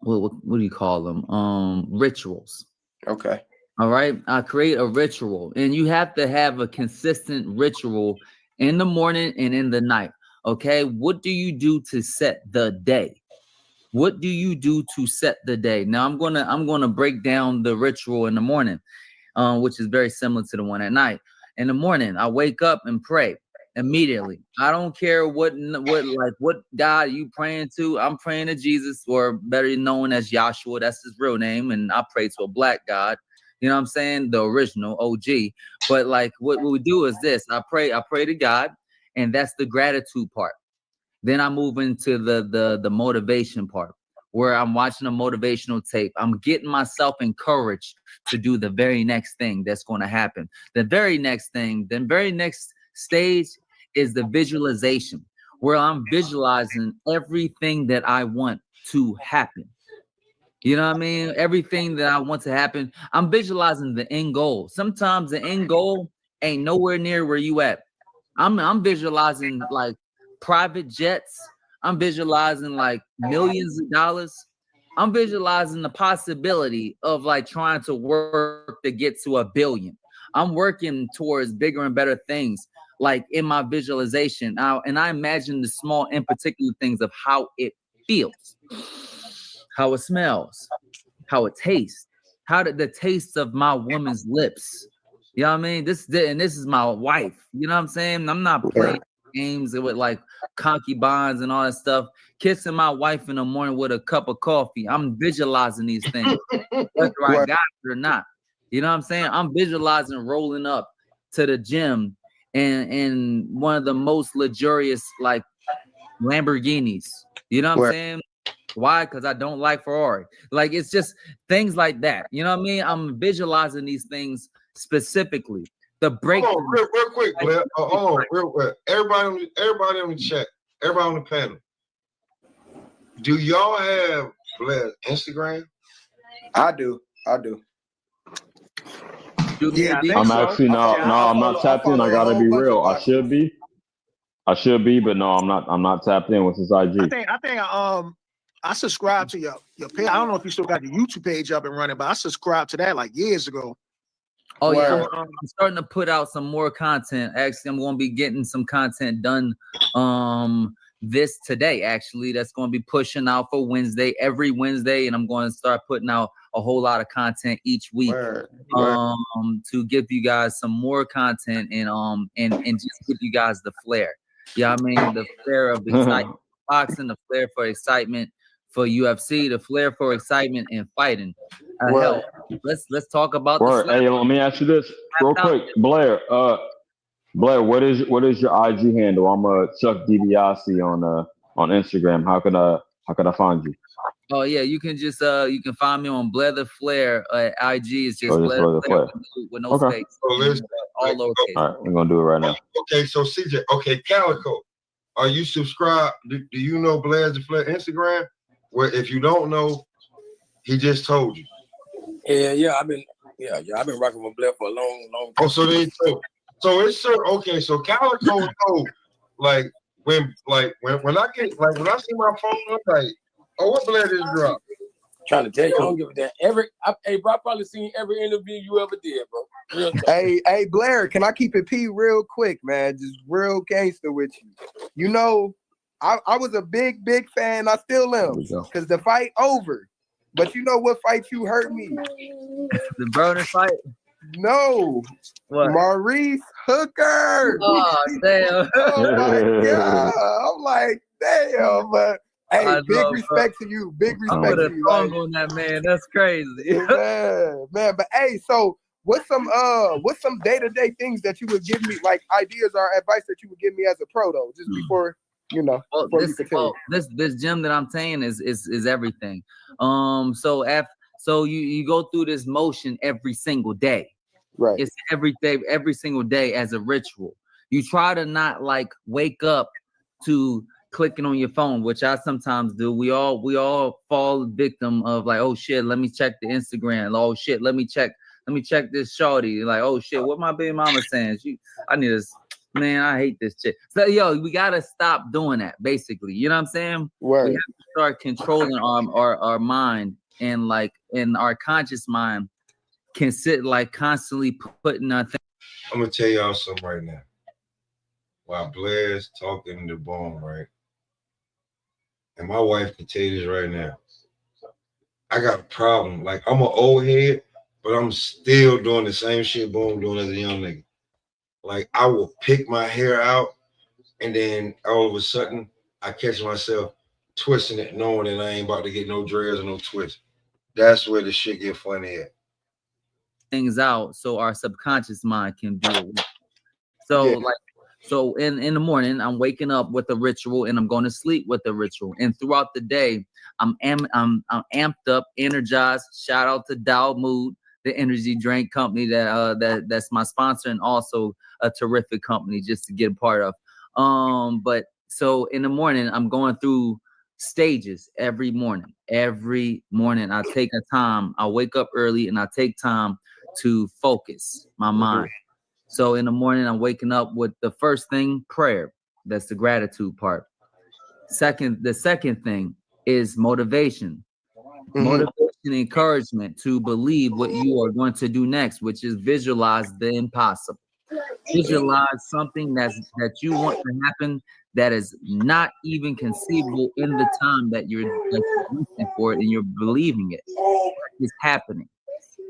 what do you call them? Rituals. Okay. All right. I create a ritual, and you have to have a consistent ritual in the morning and in the night. Okay. What do you do to set the day? What do you do to set the day? Now I'm gonna break down the ritual in the morning, which is very similar to the one at night. In the morning, I wake up and pray immediately. I don't care what God you praying to. I'm praying to Jesus, or better known as Yahshua. That's his real name, and I pray to a black God. You know what I'm saying? The original OG. But like what we do is this: I pray to God, and that's the gratitude part. Then I move into the motivation part, where I'm watching a motivational tape. I'm getting myself encouraged to do the very next thing that's going to happen. The very next stage is the visualization, where I'm visualizing everything that I want to happen. You know what I mean? Everything that I want to happen, I'm visualizing the end goal. Sometimes the end goal ain't nowhere near where you at. I'm visualizing like private jets. I'm visualizing like millions of dollars. I'm visualizing the possibility of like trying to work to get to $1 billion. I'm working towards bigger and better things, like in my visualization. And I imagine the small and particular things of how it feels, how it smells, how it tastes, how the taste of my woman's lips. You know what I mean? This is my wife. You know what I'm saying? I'm not playing games with like concubines and all that stuff. Kissing my wife in the morning with a cup of coffee. I'm visualizing these things, whether I got it or not. You know what I'm saying? I'm visualizing rolling up to the gym and one of the most luxurious like Lamborghinis. You know what I'm saying? Why? Because I don't like Ferrari. Like it's just things like that. You know what I mean? I'm visualizing these things specifically. The break. Hold on, real quick, Blair. Hold on, real quick. Everybody on the chat, everybody on the panel. Do y'all have Blair's Instagram? I do. Yeah, I'm actually I'm not tapped in. I gotta be real. I should be, but no, I'm not tapped in with his IG. I think I subscribed to your page. I don't know if you still got your YouTube page up and running, but I subscribed to that like years ago. Oh yeah, I'm starting to put out some more content. Actually, I'm going to be getting some content done this today. Actually, that's going to be pushing out for every Wednesday, and I'm going to start putting out a whole lot of content each week to give you guys some more content and just give you guys the flair. Yeah, I mean the flair of excitement, boxing, the flair for excitement for UFC, the flair for excitement in fighting. Hell, let's talk about the Hey, let me ask you this real quick, Blair. Blair, what is your IG handle? I'm Chuck DiBiase on Instagram. How can I find you? Oh yeah, you can just you can find me on Blair The Flair. IG is just Blair The Flair with no space. all lowercase. All right, we're gonna do it right now. Okay, so CJ, okay, Calico, are you subscribed? Do you know Blair The Flair Instagram? Where if you don't know, he just told you. Yeah, I've been rocking with Blair for a long time. Oh, so it's okay. So Calico know, like when I see my phone, I'm like, oh, what Blair just dropped? Trying to tell you, I don't give a damn. Hey, bro, I probably seen every interview you ever did, bro. Real talk. Hey, Blair, can I keep it P real quick, man? Just real gangster with you. You know, I was a big fan. I still am, because the fight over. But you know what fight you hurt me? The Broner fight? No. What? Maurice Hooker. Oh, damn. Oh, my God. I'm like, damn, but hey, big respect to you. Big respect to you. I put a song on that, man. That's crazy. man. But hey, so what's some day-to-day things that you would give me, like ideas or advice that you would give me as a pro, though, just before, you know, this gym that I'm saying is everything. So you go through this motion every single day. Right. It's every single day as a ritual. You try to not like wake up to clicking on your phone, which I sometimes do. We all fall victim of like, oh shit, let me check the Instagram. Oh shit, let me check this shorty. Like, oh shit, what my baby mama saying? I need this. Man, I hate this chick. So we gotta stop doing that. Basically, you know what I'm saying? Right. We have to start controlling our mind, and like, in our conscious mind can sit like constantly putting our thing. I'm gonna tell y'all something right now. While Blair's talking to Bone, right? And my wife can tell you this right now. I got a problem. Like, I'm an old head, but I'm still doing the same shit Bone doing as a young nigga. Like, I will pick my hair out, and then all of a sudden, I catch myself twisting it, knowing that I ain't about to get no dreads or no twist. That's where the shit get funny at. Things out so our subconscious mind can do it. So in the morning, I'm waking up with a ritual, and I'm going to sleep with a ritual. And throughout the day, I'm amped up, energized. Shout out to Dow Mood, the energy drink company that's my sponsor, and also a terrific company just to get a part of. But so in the morning, I'm going through stages every morning. Every morning, I take a time. I wake up early, and I take time to focus my mind. So in the morning, I'm waking up with the first thing, prayer. That's the gratitude part. The second thing is motivation. Motivation, encouragement to believe what you are going to do next, which is visualize the impossible. Visualize something that you want to happen that is not even conceivable in the time that you're looking for it, and you're believing it. It's happening.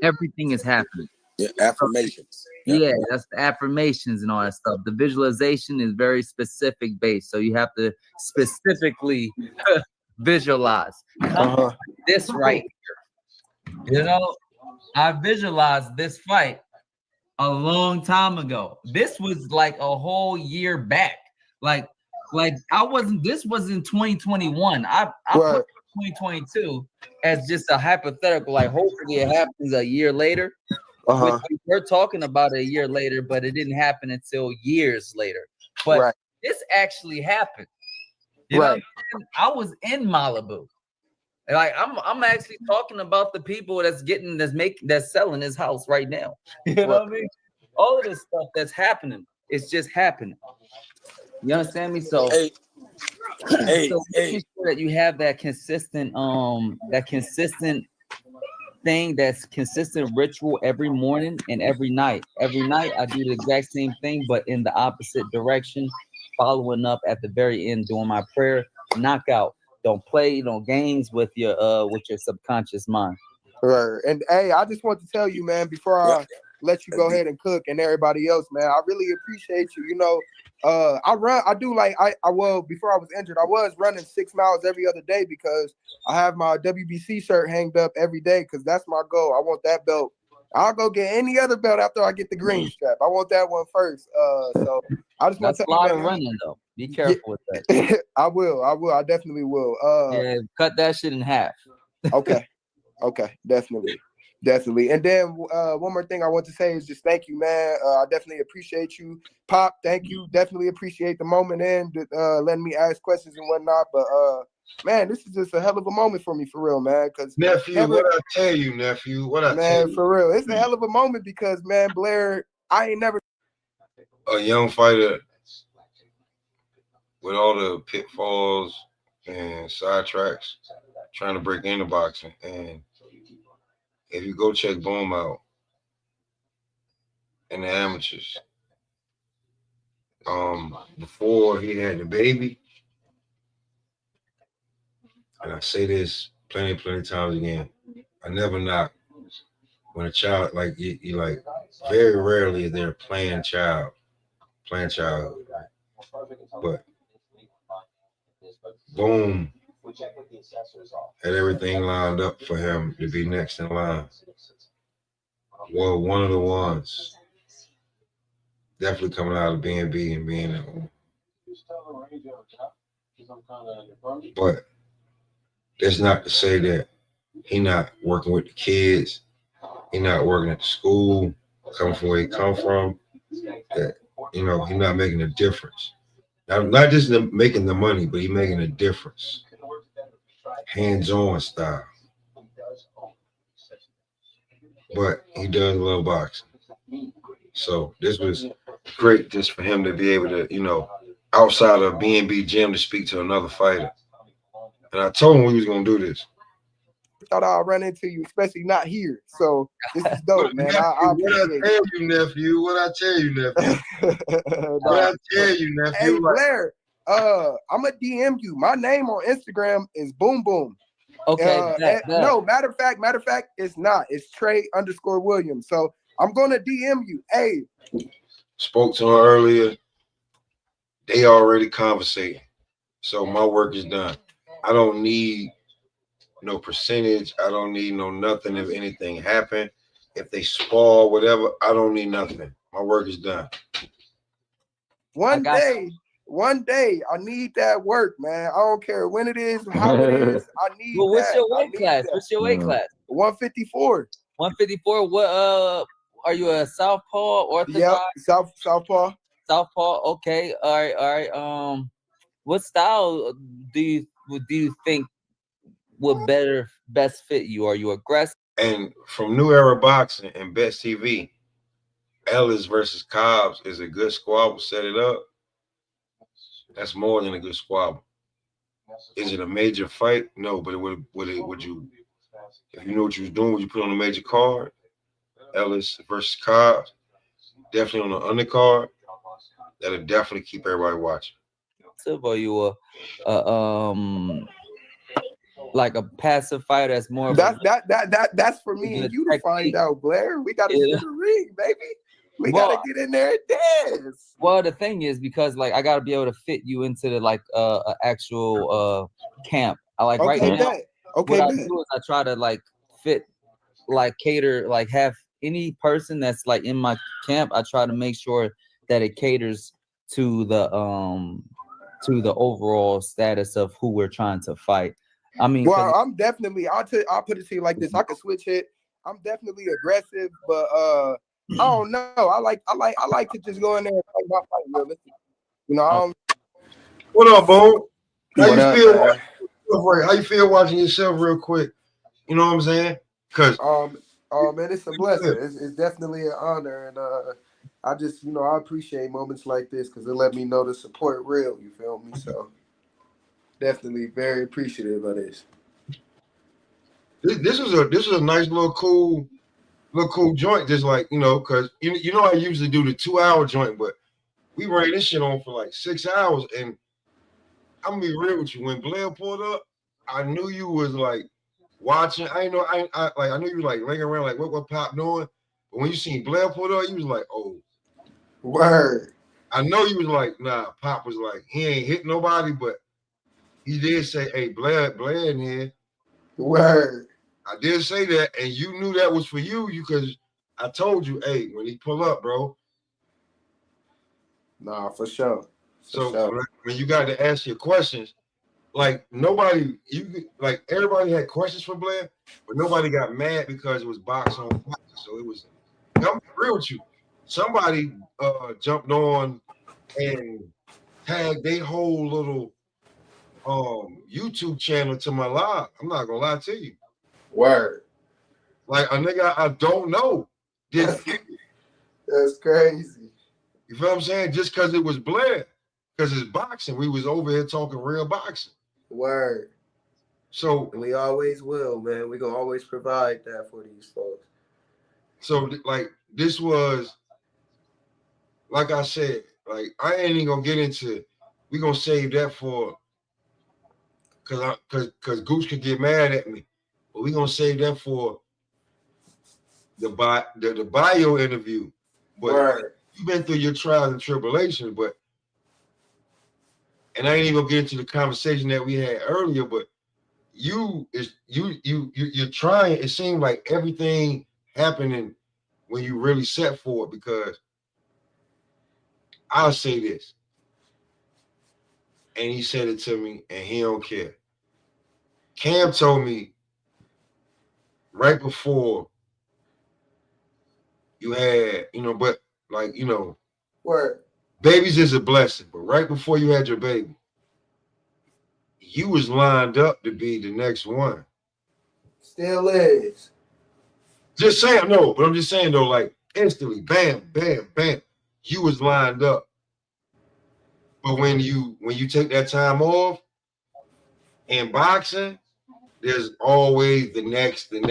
Everything is happening. Yeah, affirmations. Yeah, that's the affirmations and all that stuff. The visualization is very specific based, so you have to specifically visualize. This right here. You know, I visualized this fight a long time ago. This was like a whole year back. Like I wasn't. This was in 2021. I put 2022 as just a hypothetical. Like, hopefully it happens a year later. We're talking about a year later, but it didn't happen until years later. But this actually happened. You know, I was in Malibu. Like, I'm actually talking about the people that's selling his house right now. You know what I mean? All of this stuff that's happening, it's just happening. You understand me? So making sure that you have that consistent thing, that's consistent ritual every morning and every night. Every night I do the exact same thing, but in the opposite direction, following up at the very end, doing my prayer, knockout. Don't play no games with your subconscious mind. Right. And hey, I just want to tell you, man, before I let you go ahead and cook, and everybody else, man, I really appreciate you. You know, before I was injured, I was running 6 miles every other day, because I have my WBC shirt hanged up every day, because that's my goal. I want that belt. I'll go get any other belt after I get the green strap. I want that one first. So I just want to tell you, a lot of running though. Be careful with that. I will. I definitely will. Cut that shit in half. Okay, definitely. Definitely. And then one more thing I want to say is just thank you, man. I definitely appreciate you. Pop, thank you. Definitely appreciate the moment and letting me ask questions and whatnot. But man, this is just a hell of a moment for me, for real, man. Because nephew, what I tell you, nephew, what I tell you, for real, it's a hell of a moment because, man, Blair, I ain't never a young fighter with all the pitfalls and sidetracks trying to break into boxing. And if you go check Boom out in the amateurs, before he had the baby, and I say this plenty times again, I never knock when a child like you like very rarely is there a playing child, but Boom had everything lined up for him to be next in line. Well, one of the ones definitely coming out of B&B and being at home. But that's not to say that he not working with the kids, he not working at the school, coming from where he come from, that, you know, he not making a difference. Not just making the money, but he making a difference. Hands-on style. But he does love boxing. So this was great just for him to be able to, you know, outside of B&B gym to speak to another fighter. And I told him we was going to do this. thought I'd run into you, especially not here. So this is dope, man. Nephew, I appreciate what I tell you, nephew? What I tell you, nephew? What I tell you, nephew? Hey, Blair, I'm going to DM you. My name on Instagram is Boom Boom. Okay. No, matter of fact, it's not. It's Trey_Williams. So I'm gonna DM you. Hey, spoke to her earlier. They already conversating, so my work is done. I don't need no percentage. I don't need no nothing. If anything happen, if they spar whatever, I don't need nothing. My work is done. One day, I need that work, man. I don't care when it is, how it is. I need well, what's that. your weight class? What's your weight class? 154. 154. What are you a southpaw, orthodox? Yeah, southpaw. Southpaw. Okay. All right. What style do you think would best fit you? Are you aggressive? And from New Era Boxing and Best TV, Ellis versus Cobbs is a good squabble. Set it up. That's more than a good squabble. Is it a major fight? No, but would you, if you knew what you was doing, would you put on a major card? Ellis versus Cobbs, definitely on the undercard. That'll definitely keep everybody watching. Or you like a passive fighter that's more of that's for me and you to find out, Blair. We gotta see the ring, baby. We gotta get in there and dance. Well, the thing is, because like I gotta be able to fit you into the like actual camp. I like right now. Okay, what I do is I try to like fit, like cater, like have any person that's like in my camp. I try to make sure that it caters to the overall status of who we're trying to fight. I mean, well, I'm definitely. I'll put it to you like this. I can switch it. I'm definitely aggressive, but I don't know. I like to just go in there and fight my fight realistic. You know. What up, Bo? How you feel? How you feel watching yourself, real quick? You know what I'm saying? Cause man, it's a blessing. It's definitely an honor, and I just I appreciate moments like this because it let me know the support real. You feel me? So. Definitely very appreciative of this. This was a nice little cool joint. Just like because you know I usually do the 2-hour joint, but we ran this shit on for like 6 hours. And I'm gonna be real with you. When Blair pulled up, I knew you was like watching. I knew you was like laying around like what Pop doing. But when you seen Blair pulled up, you was like, oh, word. I know you was like, nah. Pop was like, he ain't hit nobody, but. He did say, hey, Blair in here. Word. I did say that, and you knew that was for you because I told you, hey, when he pull up, bro. Nah, for sure. So when you got to ask your questions, like nobody, like everybody had questions for Blair, but nobody got mad because it was box on box. So it was. I'm real with you. Somebody jumped on and tagged their whole little YouTube channel to my live. I'm not gonna lie to you. Word. Like a nigga I don't know. That's crazy. You feel what I'm saying? Just because it was Blair, because it's boxing. We was over here talking real boxing. Word. So and we always will, man. We gonna always provide that for these folks. So like this was, like I said, like I ain't even gonna get into. We gonna save that for, cause Goose could get mad at me, but we gonna save that for the bio interview. But you've been through your trials and tribulations, and I ain't even gonna get into the conversation that we had earlier. But you're trying. It seemed like everything happening when you really set for it, because I'll say this, and he said it to me, and he don't care. Cam told me right before you had, but like, Word. Babies is a blessing, but right before you had your baby, you was lined up to be the next one. Still is. Just saying, no, but I'm just saying though, like instantly, bam, bam, bam, you was lined up. But when you take that time off in boxing, there's always the next. You know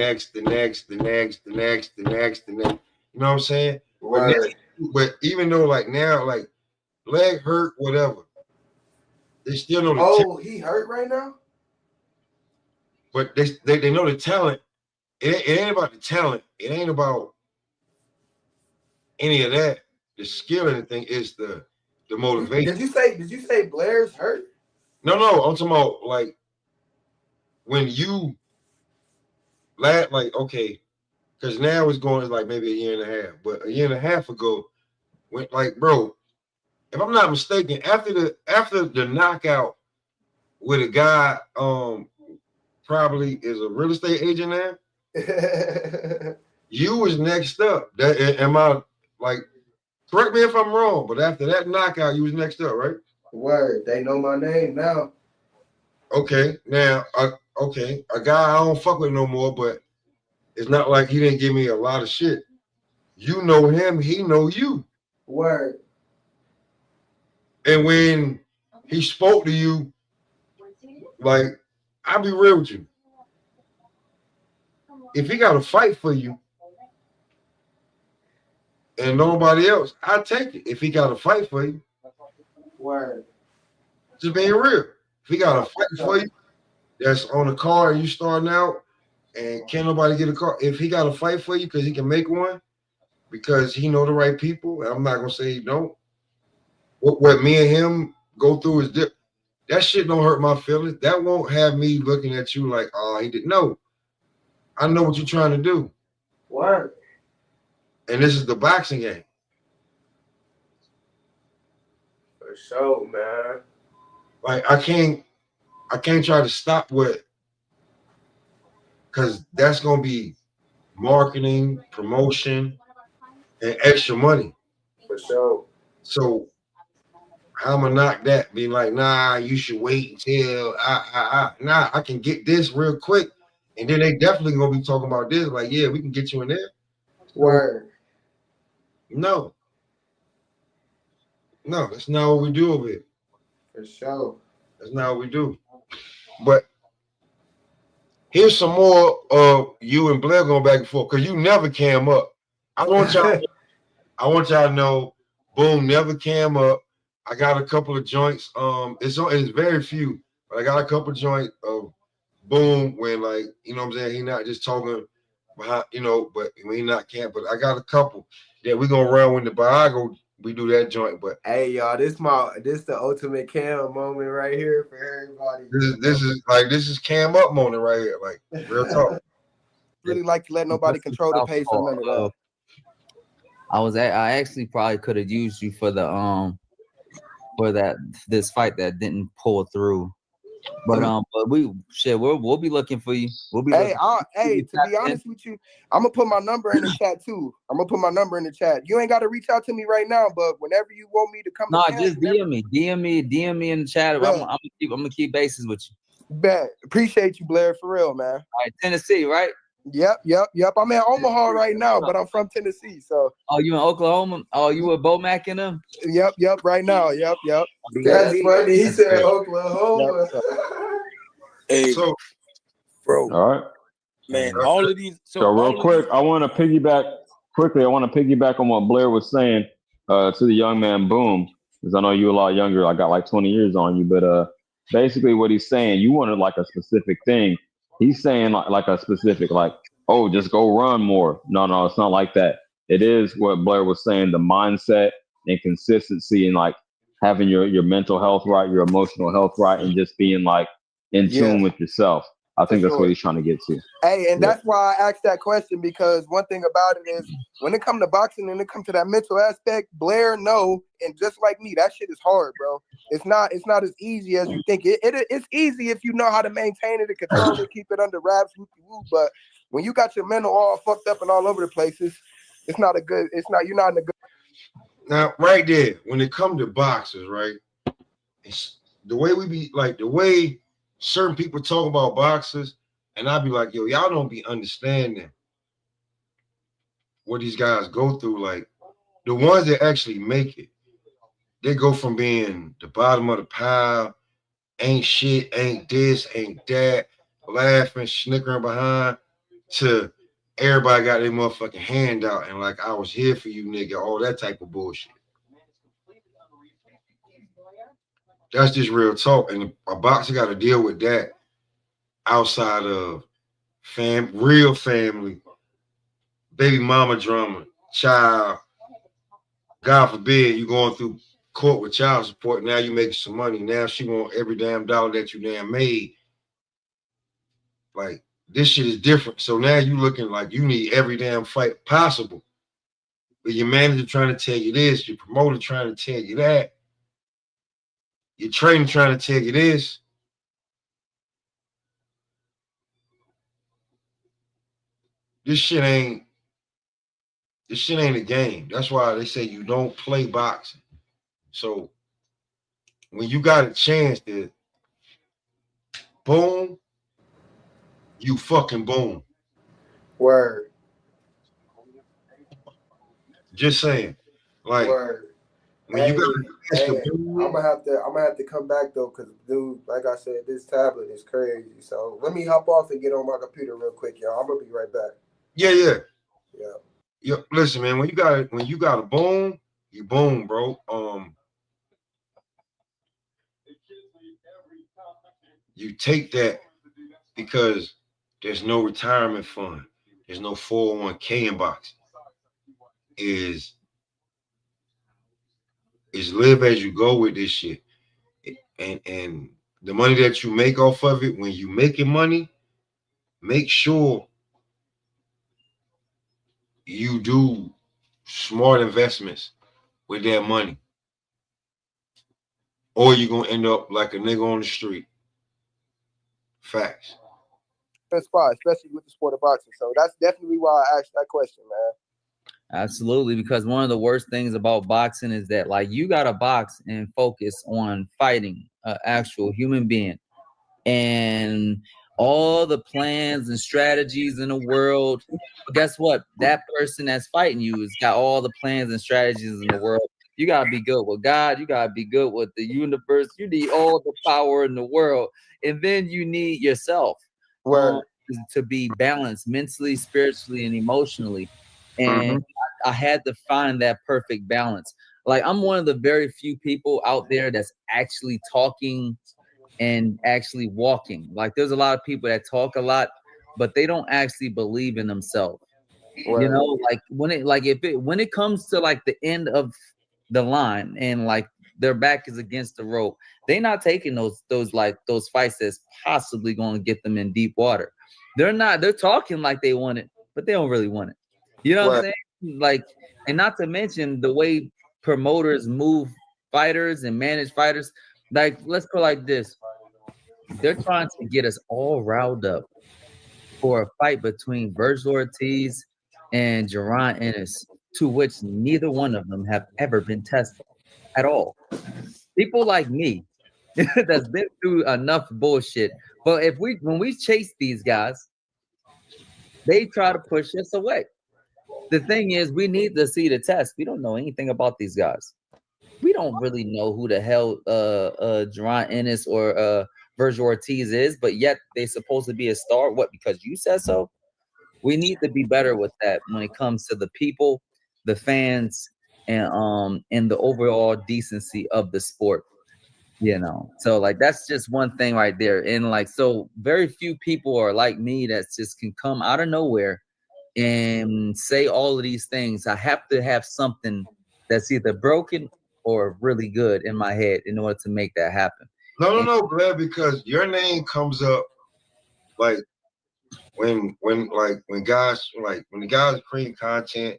what I'm saying? Right. But even though like now, like leg hurt, whatever, they still know the talent. He hurt right now? But they know the talent. It ain't about the talent. It ain't about any of that. The skill and the thing is the motivation. Did you say Blair's hurt? No, I'm talking about like when you like, okay, because now it's going like maybe a year and a half, but a year and a half ago, when like, bro, if I'm not mistaken, after the knockout with a guy probably is a real estate agent now, you was next up. That am I like, correct me if I'm wrong, but after that knockout, you was next up, right? Word. They know my name now. Okay, now a guy I don't fuck with no more, but it's not like he didn't give me a lot of shit. You know him, he know you. Word. And when he spoke to you, like, I'll be real with you. If he got to fight for you and nobody else, I'll take it. If he got to fight for you. Word. Just being real. If he got to fight for you, that's on the car and you starting out and can't nobody get a car. If he got to fight for you because he can make one, because he know the right people, and I'm not going to say he don't. What me and him go through is different. That shit don't hurt my feelings. That won't have me looking at you like, oh, he didn't know. I know what you're trying to do. Word. And this is the boxing game. For sure, man. Like I can't try to stop with, because that's gonna be marketing, promotion, and extra money. For sure. So how am I knock that? Be like, nah, you should wait until I can get this real quick. And then they definitely gonna be talking about this. Like, yeah, we can get you in there. Word. No, that's not what we do over here. For sure. That's not what we do. But here's some more of you and Blair going back and forth, because you never came up. I want y'all to know, Boom never came up. I got a couple of joints. It's very few, but I got a couple of joints of Boom when, like, you know what I'm saying, he not just talking behind, but when he not camp. But I got a couple that we gonna run when the Biago we do that joint. But hey, y'all, this the ultimate Cam moment right here for everybody. This is Cam up moment right here, like real talk. Really like to let nobody control the pace or none of that. I actually probably could have used you for the this fight that didn't pull through. But we'll be looking for you. We'll be. Hey, to be honest with you, I'm gonna put my number in the chat too. I'm gonna put my number in the chat. You ain't got to reach out to me right now, but whenever you want me to come, just DM me in the chat. I'm gonna keep bases with you. Bet. Appreciate you, Blair, for real, man. All right, Tennessee, right? Yep. I'm in Omaha right now, but I'm from Tennessee. So. Oh, you in Oklahoma? Oh, you with Bo Mac and them? Yep. Right now. Yep. That's funny. He said Oklahoma. Yep. Hey, So, bro. All right, man. All of these. So real quick, I want to piggyback on what Blair was saying to the young man Boom, because I know you're a lot younger. I got like 20 years on you, but basically what he's saying, you wanted like a specific thing. He's saying like a specific, like, oh, just go run more. No, it's not like that. It is what Blair was saying, the mindset and consistency and like having your mental health right, your emotional health right, and just being like in tune with yourself. I think that's what he's trying to get to. Hey, and that's why I asked that question, because one thing about it is when it comes to boxing and it comes to that mental aspect, Blair, and just like me, that shit is hard, bro. It's not as easy as you think. It's easy if you know how to maintain it and control it, keep it under wraps, but when you got your mental all fucked up and all over the places, you're not in a good. Now, right there, when it comes to boxers, right, it's the way the way certain people talk about boxers, and I'd be like, yo, y'all don't be understanding what these guys go through. Like, the ones that actually make it, they go from being the bottom of the pile, ain't shit, ain't this, ain't that, laughing, snickering behind, to everybody got their motherfucking hand out and like, I was here for you, nigga, all that type of bullshit. That's just real talk. And a boxer got to deal with that outside of real family, baby mama drama, child. God forbid you going through court with child support. Now you making some money. Now she want every damn dollar that you damn made. Like, this shit is different. So now you looking like you need every damn fight possible. But your manager trying to tell you this, your promoter trying to tell you that, your trainer trying to tell you this. This shit ain't a game. That's why they say you don't play boxing. So when you got a chance to boom, you fucking boom. Word. Just saying. Like, word. When you got I'm gonna have to come back though, because dude, like I said, this tablet is crazy. So let me hop off and get on my computer real quick, y'all. I'm gonna be right back. Yeah. Listen, man, when you got a boom, you boom, bro. You take that because there's no retirement fund, there's no 401k in boxing. Is live as you go with this shit, and the money that you make off of it, when you making money, make sure you do smart investments with that money, or you're gonna end up like a nigga on the street. Facts. Spot, especially with the sport of boxing. So that's definitely why I asked that question, man. Absolutely, because one of the worst things about boxing is that, like, you gotta box and focus on fighting an actual human being, and all the plans and strategies in the world. But guess what? That person that's fighting you has got all the plans and strategies in the world. You gotta be good with God. You gotta be good with the universe. You need all the power in the world, and then you need yourself to be balanced mentally, spiritually, and emotionally. And I had to find that perfect balance. Like, I'm one of the very few people out there that's actually talking and actually walking. Like, there's a lot of people that talk a lot, but they don't actually believe in themselves. You know, like when it comes to like the end of the line and like their back is against the rope, they're not taking those fights that's possibly going to get them in deep water. They're talking like they want it, but they don't really want it. You know what I'm saying? Like, and not to mention the way promoters move fighters and manage fighters. Like, let's put it like this. They're trying to get us all riled up for a fight between Virgil Ortiz and Jaron Ennis, to which neither one of them have ever been tested at all. People like me that's been through enough bullshit. But when we chase these guys, they try to push us away. The thing is, we need to see the test. We don't know anything about these guys. We don't really know who the hell Jaron Ennis or Virgil Ortiz is, but yet they're supposed to be a star. What? Because you said so? We need to be better with that when it comes to the people, the fans, and the overall decency of the sport. You know, so like that's just one thing right there. And like, so very few people are like me that just can come out of nowhere and say all of these things. I have to have something that's either broken or really good in my head in order to make that happen. No, Blair, because your name comes up like when the guys create content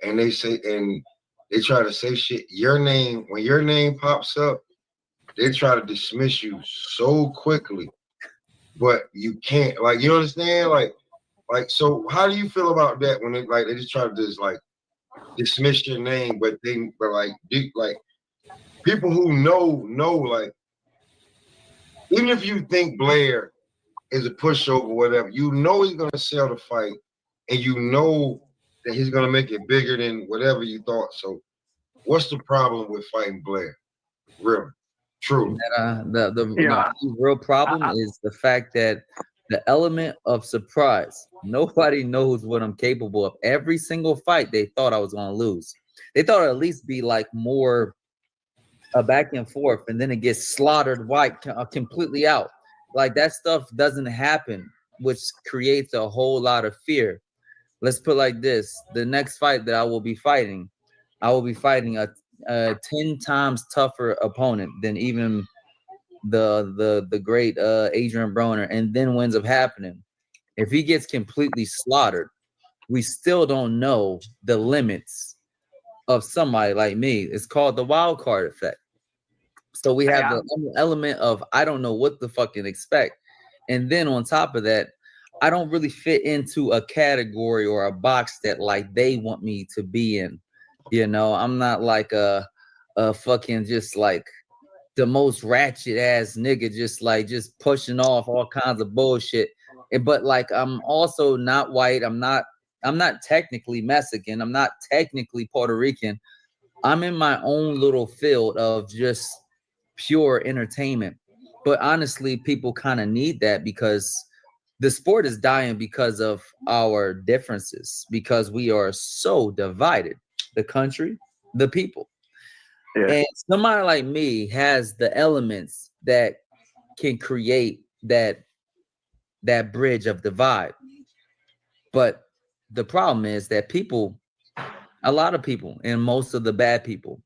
and they say and they try to say shit, when your name pops up, they try to dismiss you so quickly, but you can't. Like, you understand? Like, so how do you feel about that when they just try to just like dismiss your name, but people who know like, even if you think Blair is a pushover, whatever, you know he's gonna sell the fight, and you know that he's gonna make it bigger than whatever you thought. So, what's the problem with fighting Blair? Really, true. The real problem is the fact that the element of surprise. Nobody knows what I'm capable of. Every single fight, they thought I was gonna lose. They thought it'd at least be like more a back and forth, and then it gets slaughtered completely out. Like that stuff doesn't happen, which creates a whole lot of fear. Let's put it like this: the next fight that I will be fighting a 10 times tougher opponent than even the great Adrian Broner, and then what ends up happening, if he gets completely slaughtered, we still don't know the limits of somebody like me. It's called the wild card effect. So we have the element of I don't know what the fucking expect. And then on top of that, I don't really fit into a category or a box that like they want me to be in. You know, I'm not like a fucking just like the most ratchet ass nigga, just pushing off all kinds of bullshit. But like I'm also not white. I'm not technically Mexican. I'm not technically Puerto Rican. I'm in my own little field of just pure entertainment. But honestly, people kind of need that because the sport is dying because of our differences, because we are so divided, the country, the people. Yeah. And somebody like me has the elements that can create that bridge of divide. But the problem is that people, a lot of people, and most of the bad people,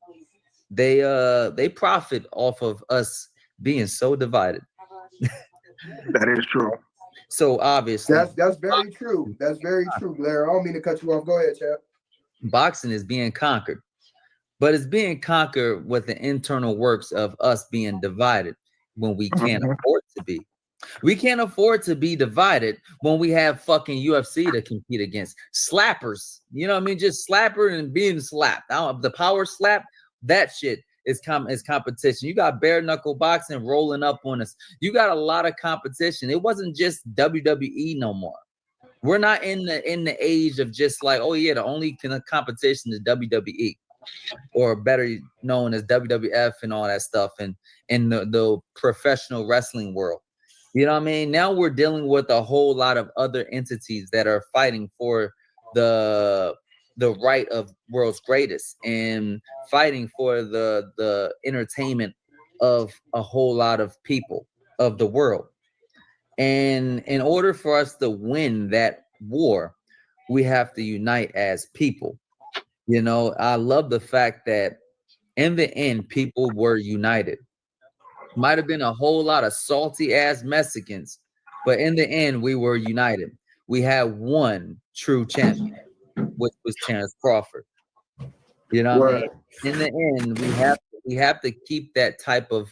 they profit off of us being so divided. That is true. So obviously, that's very true. That's very true, Blair. I don't mean to cut you off. Go ahead, Chad. Boxing is being conquered, but it's being conquered with the internal works of us being divided when we can't afford to be. We can't afford to be divided when we have fucking UFC to compete against. Slappers, you know what I mean? Just slapper and being slapped. The power slap, that shit is competition. You got bare knuckle boxing rolling up on us. You got a lot of competition. It wasn't just WWE no more. We're not in the age of just like, oh yeah, the only competition is WWE, or better known as WWF and all that stuff, and in the professional wrestling world. You know what I mean? Now we're dealing with a whole lot of other entities that are fighting for the right of world's greatest and fighting for the entertainment of a whole lot of people of the world. And in order for us to win that war, we have to unite as people. You know, I love the fact that in the end, people were united. Might have been a whole lot of salty ass Mexicans, but in the end, we were united. We had one true champion, which was Terrence Crawford. You know what I mean? In the end, we have to keep that type of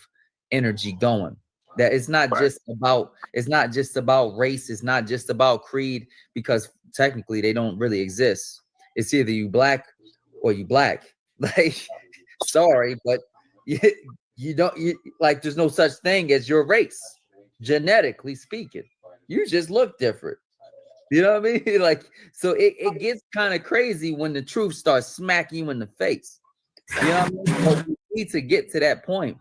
energy going. That it's not just about race, it's not just about creed, because technically they don't really exist. It's either you black or you black. Like, sorry, but you don't like, there's no such thing as your race, genetically speaking. You just look different. You know what I mean? Like, so it gets kind of crazy when the truth starts smacking you in the face. You know what I mean? But we need to get to that point.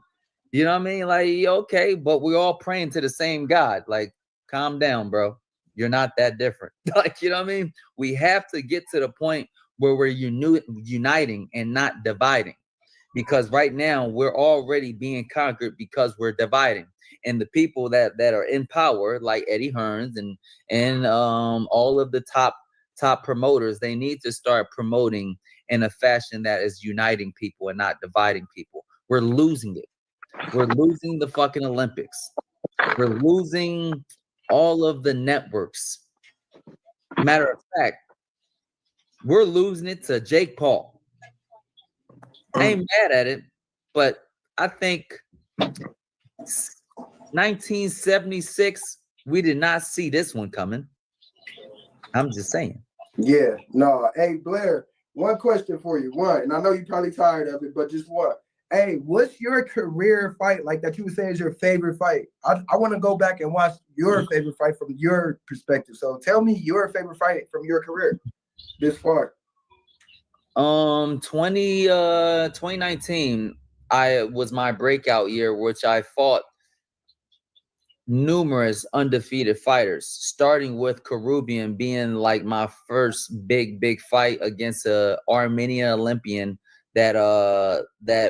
You know what I mean? Like, okay, but we're all praying to the same God. Like, calm down, bro. You're not that different. Like, you know what I mean? We have to get to the point where we're uniting and not dividing. Because right now we're already being conquered because we're dividing. And the people that are in power, like Eddie Hearns and all of the top promoters, they need to start promoting in a fashion that is uniting people and not dividing people. We're losing it. We're losing the fucking Olympics. We're losing all of the networks. Matter of fact, we're losing it to Jake Paul. I ain't mad at it, but I think 1976, we did not see this one coming. I'm just saying. Yeah, no. Hey, Blair, one question for you. One, and I know you're probably tired of it, but just one. Hey, what's your career fight like that you would say is your favorite fight? I want to go back and watch your favorite fight from your perspective. So tell me your favorite fight from your career this far. 2019, I was my breakout year, which I fought numerous undefeated fighters, starting with Karubian being like my first big fight against a Armenian Olympian that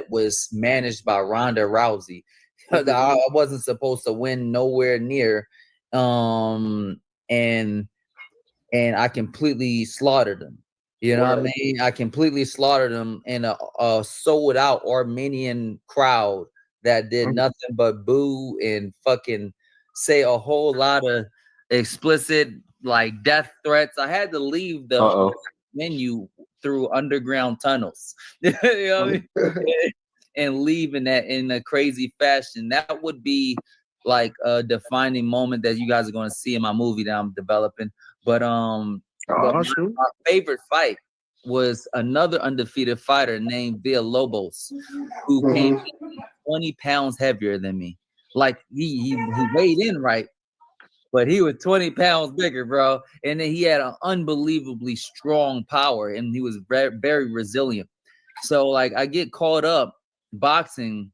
was managed by Ronda Rousey. I wasn't supposed to win nowhere near, and I completely slaughtered him. You know what I mean? I completely slaughtered him in a sold out Armenian crowd that did nothing but boo and fucking say a whole lot of explicit like death threats. I had to leave the menu through underground tunnels. You know what I mean? And leave in a crazy fashion. That would be like a defining moment that you guys are going to see in my movie that I'm developing. But my favorite fight was another undefeated fighter named Villalobos, who came 20 pounds heavier than me. Like he weighed in right, but he was 20 pounds bigger, bro. And then he had an unbelievably strong power, and he was very, very resilient. So like I get caught up boxing,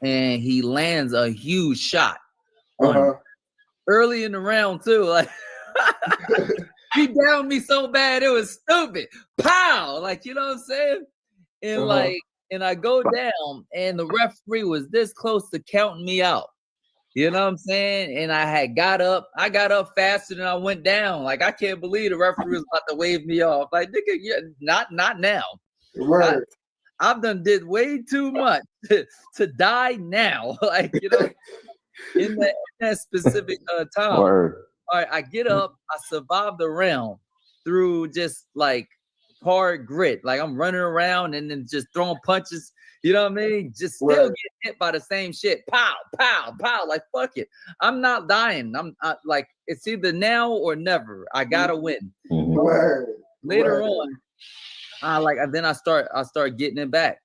and he lands a huge shot early in the round too. Like he downed me so bad it was stupid. Pow! Like, you know what I'm saying? And like, and I go down, and the referee was this close to counting me out. You know what I'm saying? And I got up faster than I went down. Like, I can't believe the referee was about to wave me off. Like, nigga, yeah, not now. Right. I've done did way too much to die now. Like, you know, in that specific time. Word. All right, I get up, I survived the round through just like hard grit. Like I'm running around and then just throwing punches. You know what I mean? Just still getting hit by the same shit. Pow, pow, pow. Like, fuck it. I'm not dying. Like, it's either now or never. I gotta win. Later on, then I start getting it back.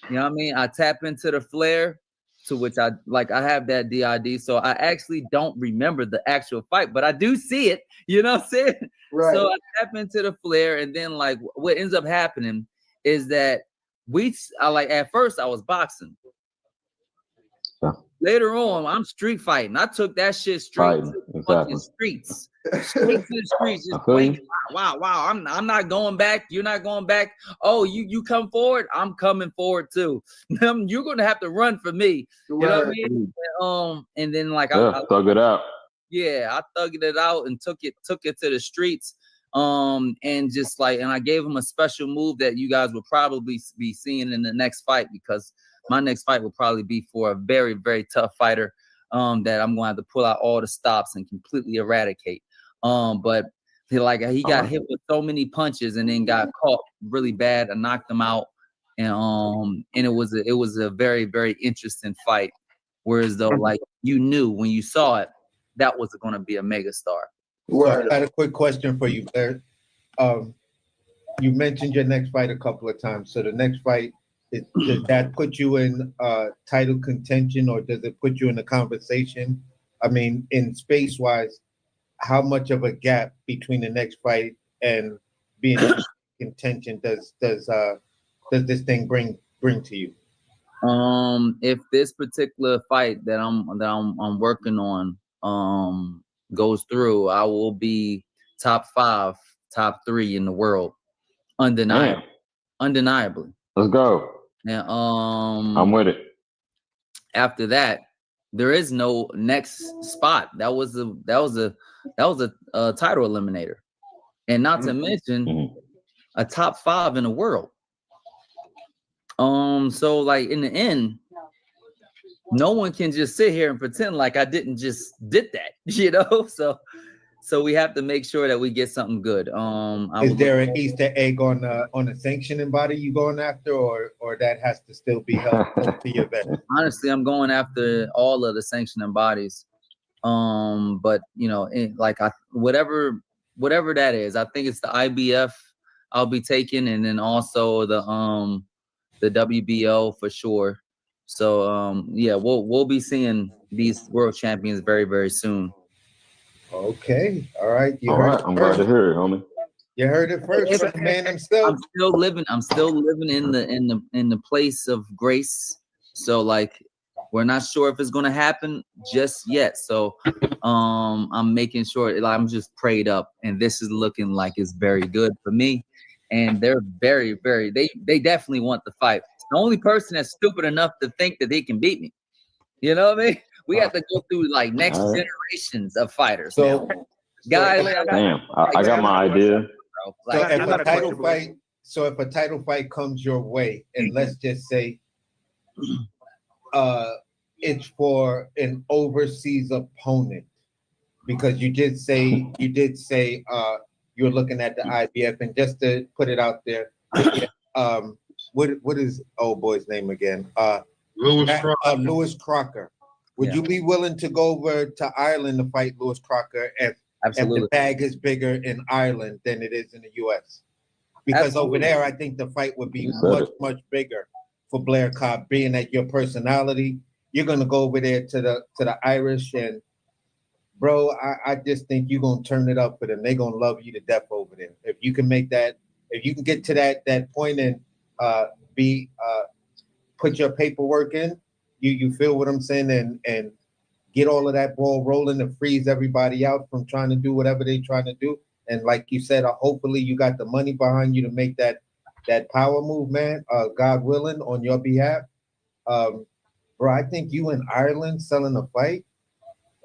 You know what I mean? I tap into the Flair, to which I have that DID. So I actually don't remember the actual fight, but I do see it. You know what I'm saying? Right. So I tap into the Flair, and then like what ends up happening is that at first I was boxing. Later on, I'm street fighting. I took that shit straight to the fucking streets. Straight to the streets. Just waiting. Wow. I'm not going back. You're not going back. Oh, you come forward. I'm coming forward too. You're gonna have to run for me. You know what I mean? And then like I thug it out. Yeah, I thugged it out and took it to the streets. And just like, and I gave him a special move that you guys will probably be seeing in the next fight, because my next fight will probably be for a very, very tough fighter that I'm going to have to pull out all the stops and completely eradicate. But he got hit with so many punches and then got caught really bad and knocked him out. And it was a very, very interesting fight Whereas though, like you knew when you saw it, that was going to be a mega star. So I got a quick question for you, Blair. You mentioned your next fight a couple of times. So the next fight, does that put you in title contention, or does it put you in the conversation? I mean, in space-wise, how much of a gap between the next fight and being in contention does this thing bring to you? If this particular fight that I'm working on goes through, I will be top 5, top 3 in the world, undeniably. Let's go. And I'm with it. After that, there is no next spot. That was a title eliminator, and not to mention a top 5 in the world. So like in the end, no one can just sit here and pretend like I did that, you know. So we have to make sure that we get something good. Is there an Easter egg on the sanctioning body you going after, or that has to still be held to your vest? Honestly, I'm going after all of the sanctioning bodies. But you know, whatever that is, I think it's the IBF I'll be taking, and then also the WBO for sure. So yeah, we'll be seeing these world champions very, very soon. Okay, all right. I'm glad to hear it, homie. You heard it first from the man himself. I'm still living in the place of grace. So like, we're not sure if it's gonna happen just yet. So I'm making sure, I'm just prayed up, and this is looking like it's very good for me. And they're very, very, they definitely want the fight. It's the only person that's stupid enough to think that they can beat me. You know what I mean? We have to go through like next generations of fighters. So, guys, I got my idea. So if a title fight comes your way, and let's just say it's for an overseas opponent, because you did say you're looking at the IBF, and just to put it out there, what is old boy's name again? Lewis Crocker. Would you be willing to go over to Ireland to fight Lewis Crocker if the bag is bigger in Ireland than it is in the US? Because over there, I think the fight would be much bigger for Blair Cobb, being that your personality. You're gonna go over there to the Irish, and bro, I just think you're gonna turn it up for them. They're gonna love you to death over there. If you can make that, if you can get to that point and put your paperwork in, you feel what I'm saying, and get all of that ball rolling to freeze everybody out from trying to do whatever they're trying to do. And like you said, hopefully you got the money behind you to make that power move, man. God willing, on your behalf. Bro, I think you in Ireland selling a fight,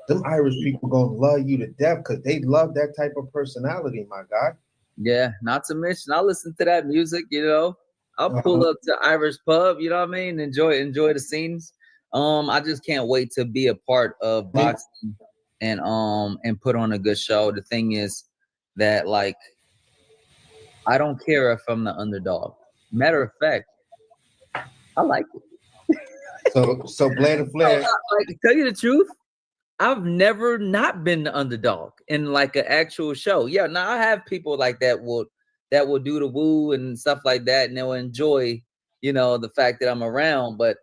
them Irish people gonna love you to death, because they love that type of personality, my guy. Yeah, not to mention, I'll listen to that music, you know. I'll pull up to Irish pub, you know what I mean? Enjoy the scenes. I just can't wait to be a part of boxing and put on a good show. The thing is that, like, I don't care if I'm the underdog. Matter of fact, I like it. So Blair the Flair. Like, to tell you the truth, I've never not been the underdog in like an actual show. Yeah, now I have people like that will do the woo and stuff like that, and they'll enjoy, you know, the fact that I'm around. But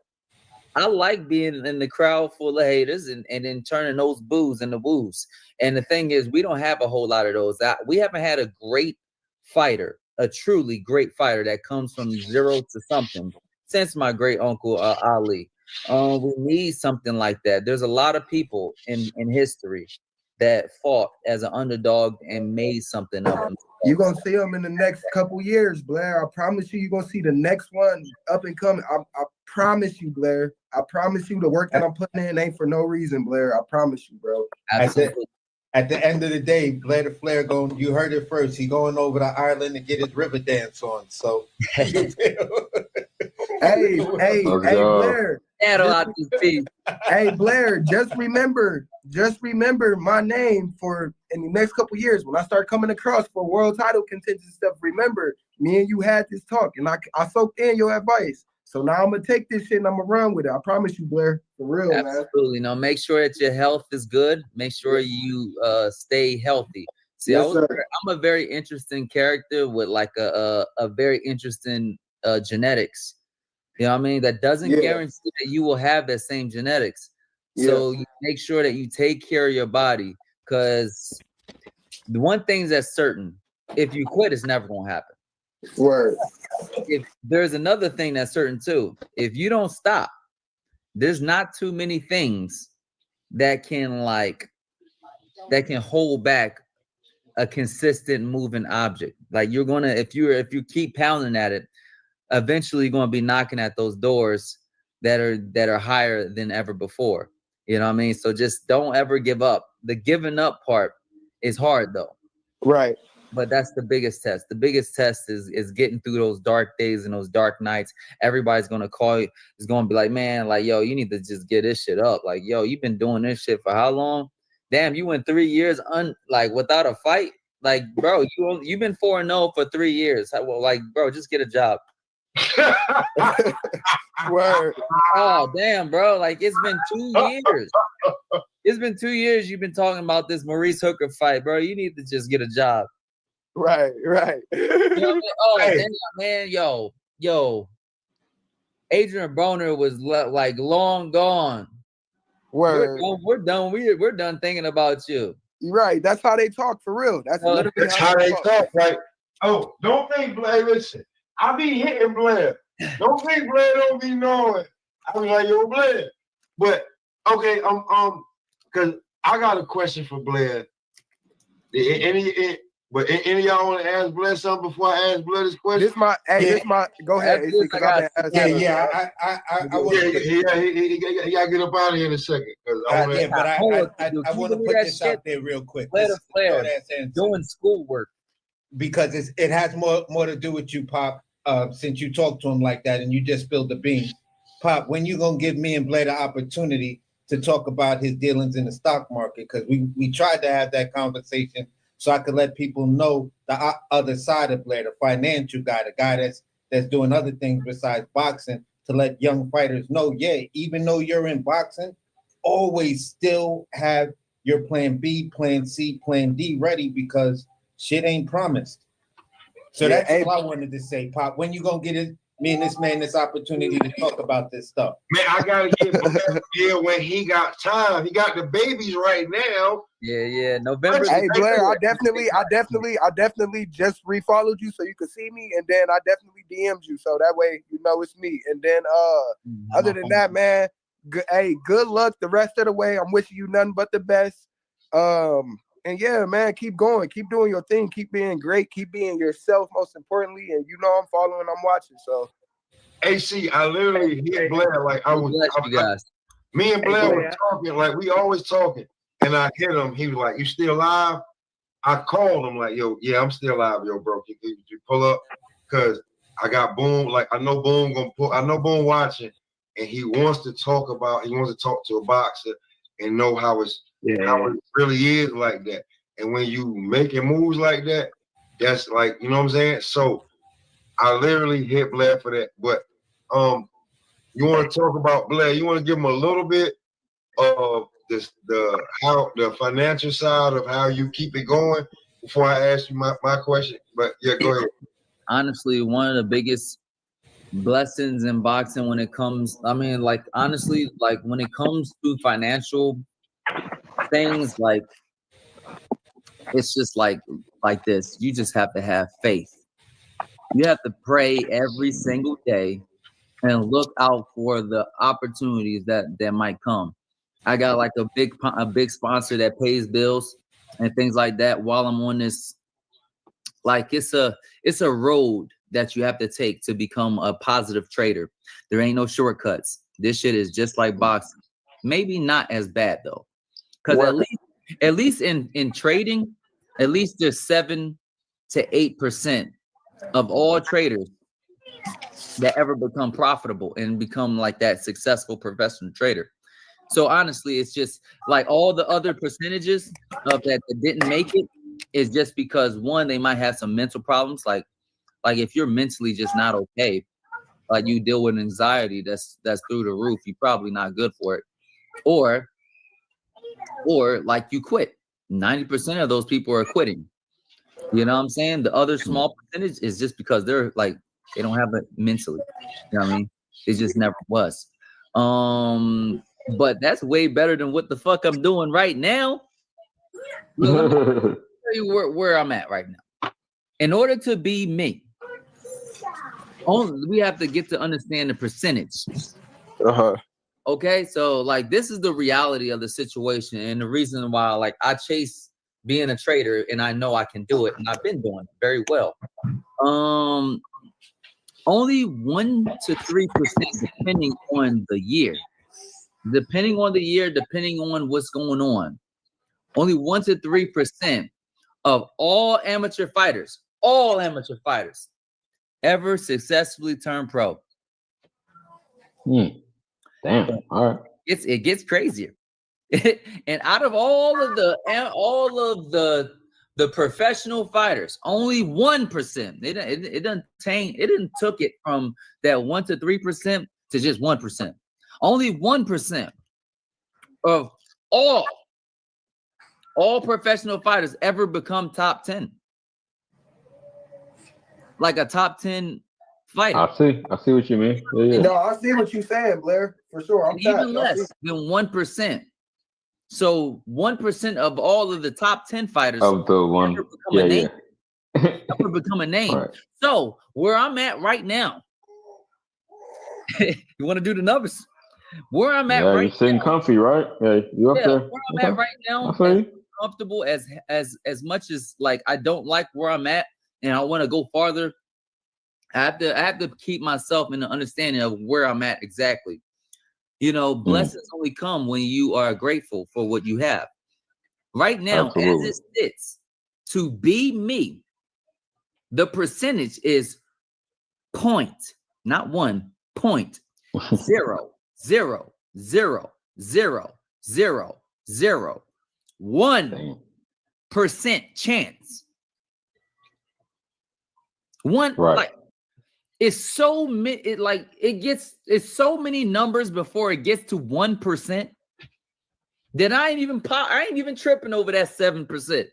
I like being in the crowd full of haters and then turning those boos into woos. And the thing is, we don't have a whole lot of those. We haven't had a great fighter, a truly great fighter that comes from zero to something since my great uncle Ali. We need something like that. There's a lot of people in history that fought as an underdog and made something of them. You're going to see them in the next couple years, Blair. I promise you, you're going to see the next one up and coming. I promise you, Blair. I promise you the work that I'm putting in ain't for no reason, Blair. I promise you, bro. Absolutely. At the end of the day, Blair the Flair you heard it first. He going over to Ireland to get his river dance on. So hey, Blair. Hey, Blair, just remember my name for in the next couple years when I start coming across for world title contention stuff. Remember, me and you had this talk, and I soaked in your advice. So now I'm gonna take this shit and I'm gonna run with it. I promise you, Blair. For real, man. Absolutely. No, make sure that your health is good. Make sure you stay healthy. See, Yes, sir. I'm a very interesting character with like a very interesting genetics. You know what I mean? That doesn't guarantee that you will have that same genetics. So you make sure that you take care of your body, because the one thing that's certain, if you quit, it's never gonna happen. Word. If there's another thing that's certain too, if you don't stop, there's not too many things that can hold back a consistent moving object. Like you're gonna, if you keep pounding at it, eventually you're gonna be knocking at those doors that are higher than ever before. You know what I mean? So just don't ever give up. The giving up part is hard though. Right. But that's the biggest test. The biggest test is getting through those dark days and those dark nights. Everybody's gonna call you, is gonna be like, man, like, yo, you need to just get this shit up. Like, yo, you've been doing this shit for how long? Damn, you went 3 years without a fight. Like, bro, you've been 4-0 for 3 years. Well, like, bro, just get a job. Word. Oh, damn, bro. Like, it's been 2 years. It's been 2 years you've been talking about this Maurice Hooker fight, bro. You need to just get a job. Right. You know what I mean? Oh, damn, man, yo. Adrian Broner was like long gone. Word. We're done. We're done thinking about you. You're right. That's how they talk for real. That's literally That's how they talk. Like, oh, don't think Blair. Listen, I be hitting Blair. Don't think Blair don't be knowing. I be like, yo, Blair. But okay, because I got a question for Blair. But any of y'all want to ask Blair something before I ask Blair this question? Go ahead. He gotta get up out of here in a second. I want to put this out there real quick. Blair The Flair doing schoolwork. Because it has more to do with you, Pop, since you talked to him like that and you just spilled the beans. Pop, when you gonna give me and Blair the opportunity to talk about his dealings in the stock market? Because we tried to have that conversation so I could let people know the other side of Blair, the financial guy, the guy that's doing other things besides boxing, to let young fighters know, even though you're in boxing, always still have your plan B, plan C, plan D ready, because shit ain't promised. So that's all I wanted to say, Pop. When you gonna get me and this man this opportunity to talk about this stuff? Man, I gotta get Blair here when he got time. He got the babies right now. Yeah, November. Hey, Blair, I definitely just refollowed you so you could see me, and then I definitely DM'd you so that way you know it's me. And then other than that, man, good luck the rest of the way. I'm wishing you nothing but the best. And yeah, man, keep going, keep doing your thing, keep being great, keep being yourself, most importantly. And you know I'm following, I'm watching. So AC, I literally hit Blair like me and Blair were talking, like we always talking, and I hit him. He was like, "You still live?" I called him like, "Yo, yeah, I'm still live, yo, bro. Can you pull up?" Because I got Boom. Like I know Boom watching, and he wants to talk to a boxer and know how it really is like that. And when you making moves like that, that's like, you know what I'm saying? So I literally hit Blair for that. But you want to talk about Blair? You want to give him a little bit of the financial side of how you keep it going before I ask you my question? But yeah, go ahead. Honestly, one of the biggest blessings in boxing when it comes, when it comes to financial things, like it's just like this. You just have to have faith. You have to pray every single day and look out for the opportunities that might come. I got like a big sponsor that pays bills and things like that while I'm on this. Like it's a road that you have to take to become a positive trader. There ain't no shortcuts. This shit is just like boxing. Maybe not as bad though. Because at least in trading, at least there's 7 to 8% of all traders that ever become profitable and become like that successful professional trader. So honestly, it's just like all the other percentages of that didn't make it is just because, one, they might have some mental problems. Like if you're mentally just not okay, like you deal with anxiety that's through the roof, you're probably not good for it. Or like you quit. 90% of those people are quitting. You know what I'm saying? The other small percentage is just because they're like, they don't have it mentally. You know what I mean? It just never was. But that's way better than what the fuck I'm doing right now. Look, let me tell you where I'm at right now. In order to be me, we have to get to understand the percentage. Okay, so like this is the reality of the situation, and the reason why like I chase being a trader, and I know I can do it, and I've been doing it very well. Only 1 to 3%, depending on the year. Depending on what's going on. Only 1 to 3% of all amateur fighters ever successfully turn pro. Damn. All right. It gets crazier. And out of all of the professional fighters, only 1%. It didn't took it from that 1 to 3% to just 1%. Only 1% of all professional fighters ever become top 10. Like a top 10 fighter. I see what you mean. Yeah. No, I see what you're saying, Blair, for sure. Even less than 1%. So 1% of all of the top 10 fighters of the one, ever become a name. Right. So where I'm at right now, you want to do the numbers? Where I'm at right you're sitting now, comfy, right? Yeah, you up there. Where I'm at right now, as comfortable as much as like I don't like where I'm at, and I want to go farther. I have to keep myself in the understanding of where I'm at exactly. You know, blessings only come when you are grateful for what you have. Right now, Absolutely. As it sits, to be me, the percentage is not 1, 0, 0, 0, 0, 0, 0, 1% chance. One, right. Like, it's so it's so many numbers before it gets to 1% that I ain't even tripping over that 7%.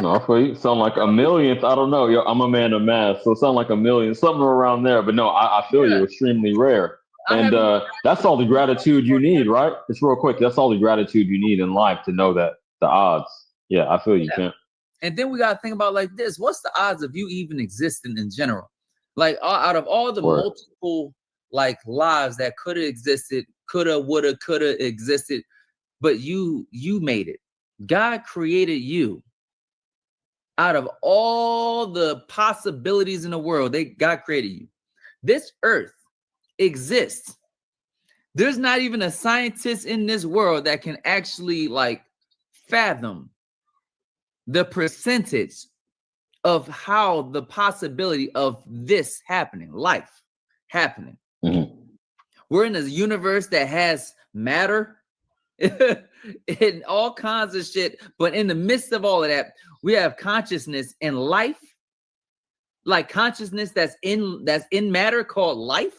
No, for you, sound like a millionth. I don't know. I'm a man of math, so it sounds like a million, something around there. But no, I feel you. Extremely rare, and that's all the gratitude you need, right? Just real quick, that's all the gratitude you need in life to know that the odds. Yeah, I feel you, Champ. And then we gotta think about like this: what's the odds of you even existing in general? Like out of all the multiple like lives that could have existed, coulda, woulda, coulda existed, but you made it. God created you. Out of all the possibilities in the world, God created you. This earth exists. There's not even a scientist in this world that can actually like fathom the percentage of how the possibility of this happening, life happening. Mm-hmm. We're in a universe that has matter and all kinds of shit. But in the midst of all of that, we have consciousness and life, like consciousness that's in matter called life.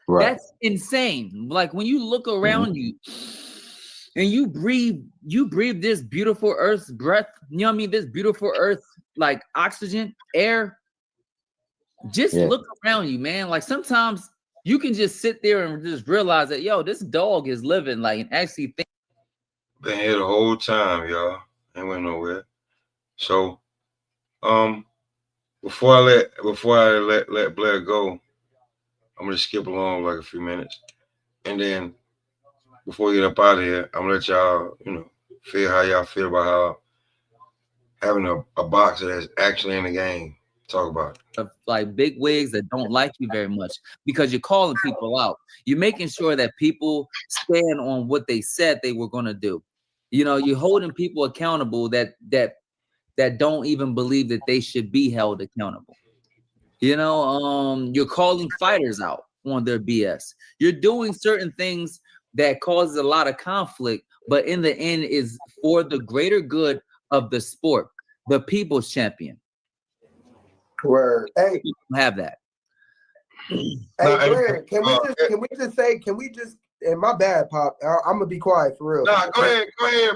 Right. That's insane. Like when you look around you and you breathe this beautiful earth's breath, you know what I mean? This beautiful earth, like oxygen, air. Just look around you, man. Like sometimes you can just sit there and just realize that, yo, this dog is living, like, and actually think. Been here the whole time, y'all. Ain't went nowhere. So, before I let Blair go, I'm gonna skip along like a few minutes, and then before we get up out of here, I'm gonna let y'all, feel how y'all feel about how having a boxer that's actually in the game. Talk about it. Of like big wigs that don't like you very much because you're calling people out. You're making sure that people stand on what they said they were going to do. You know, you're holding people accountable that don't even believe that they should be held accountable. You know, you're calling fighters out on their BS. You're doing certain things that causes a lot of conflict, but in the end is for the greater good of the sport, the people's champion. Word. Hey, have that. Hey, Blair, can we just and my bad, Pop. I'm gonna be quiet for real. Nah, go ahead,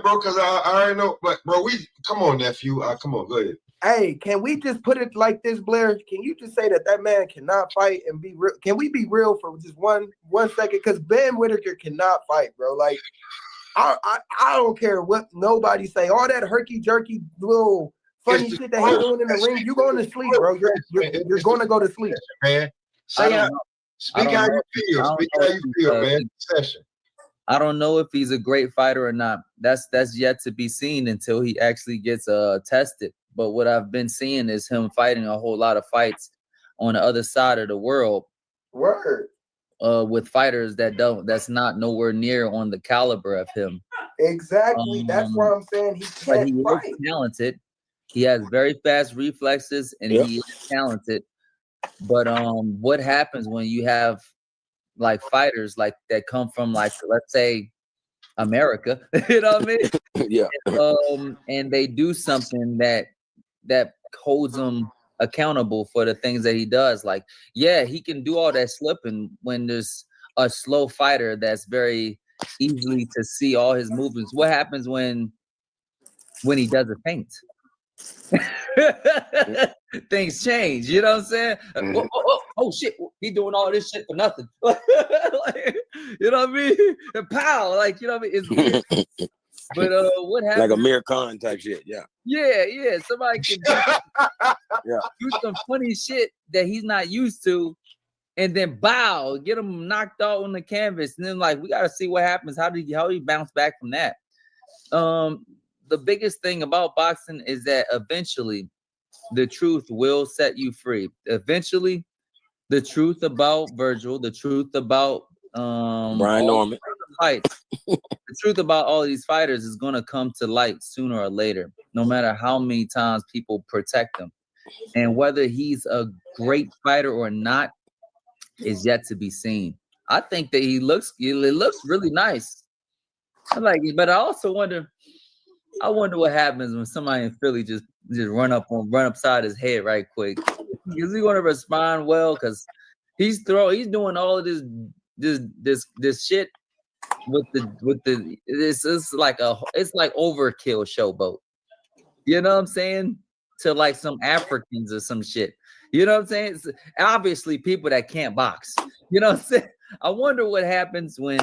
bro, because I already know. But bro, come on, nephew. Come on, go ahead. Hey, can we just put it like this, Blair? Can you just say that man cannot fight and be real? Can we be real for just one second? Because Ben Whitaker cannot fight, bro. Like, I don't care what nobody say. All that herky jerky little funny shit that he's doing in the ring, you going to sleep, bro. You're going to go to sleep, man. Speak how you feel. Speak how you feel, man. Session. I don't know if he's a great fighter or not. That's yet to be seen until he actually gets tested. But what I've been seeing is him fighting a whole lot of fights on the other side of the world. Word. With fighters that's not nowhere near on the caliber of him. Exactly. That's why I'm saying he can't fight. Is talented. He has very fast reflexes and he is talented. But what happens when you have like fighters like that come from, like, let's say America, you know what I mean? Yeah. And they do something that holds him accountable for the things that he does. Like, yeah, he can do all that slipping when there's a slow fighter that's very easily to see all his movements. What happens when he does a feint? Things change, you know what I'm saying? Oh shit, he doing all this shit for nothing. Like, you know what I mean? And pow, like, you know what I mean? It's weird. But what happens? Like a Amir Khan type shit, yeah. Yeah. Somebody can do some funny shit that he's not used to, and then bow, get him knocked out on the canvas, and then like we gotta see what happens. How he bounce back from that? The biggest thing about boxing is that eventually the truth will set you free. Eventually, the truth about Virgil, the truth about Brian Norman, the truth about all these fighters is going to come to light sooner or later, no matter how many times people protect him. And whether he's a great fighter or not is yet to be seen. I think that it looks really nice. I like it, but I also wonder what happens when somebody in Philly just run upside his head right quick. Is he going to respond well? Because he's doing all of this shit with the it's like overkill showboat. You know what I'm saying? To like some Africans or some shit. You know what I'm saying? It's obviously people that can't box. You know what I'm saying? I wonder what happens when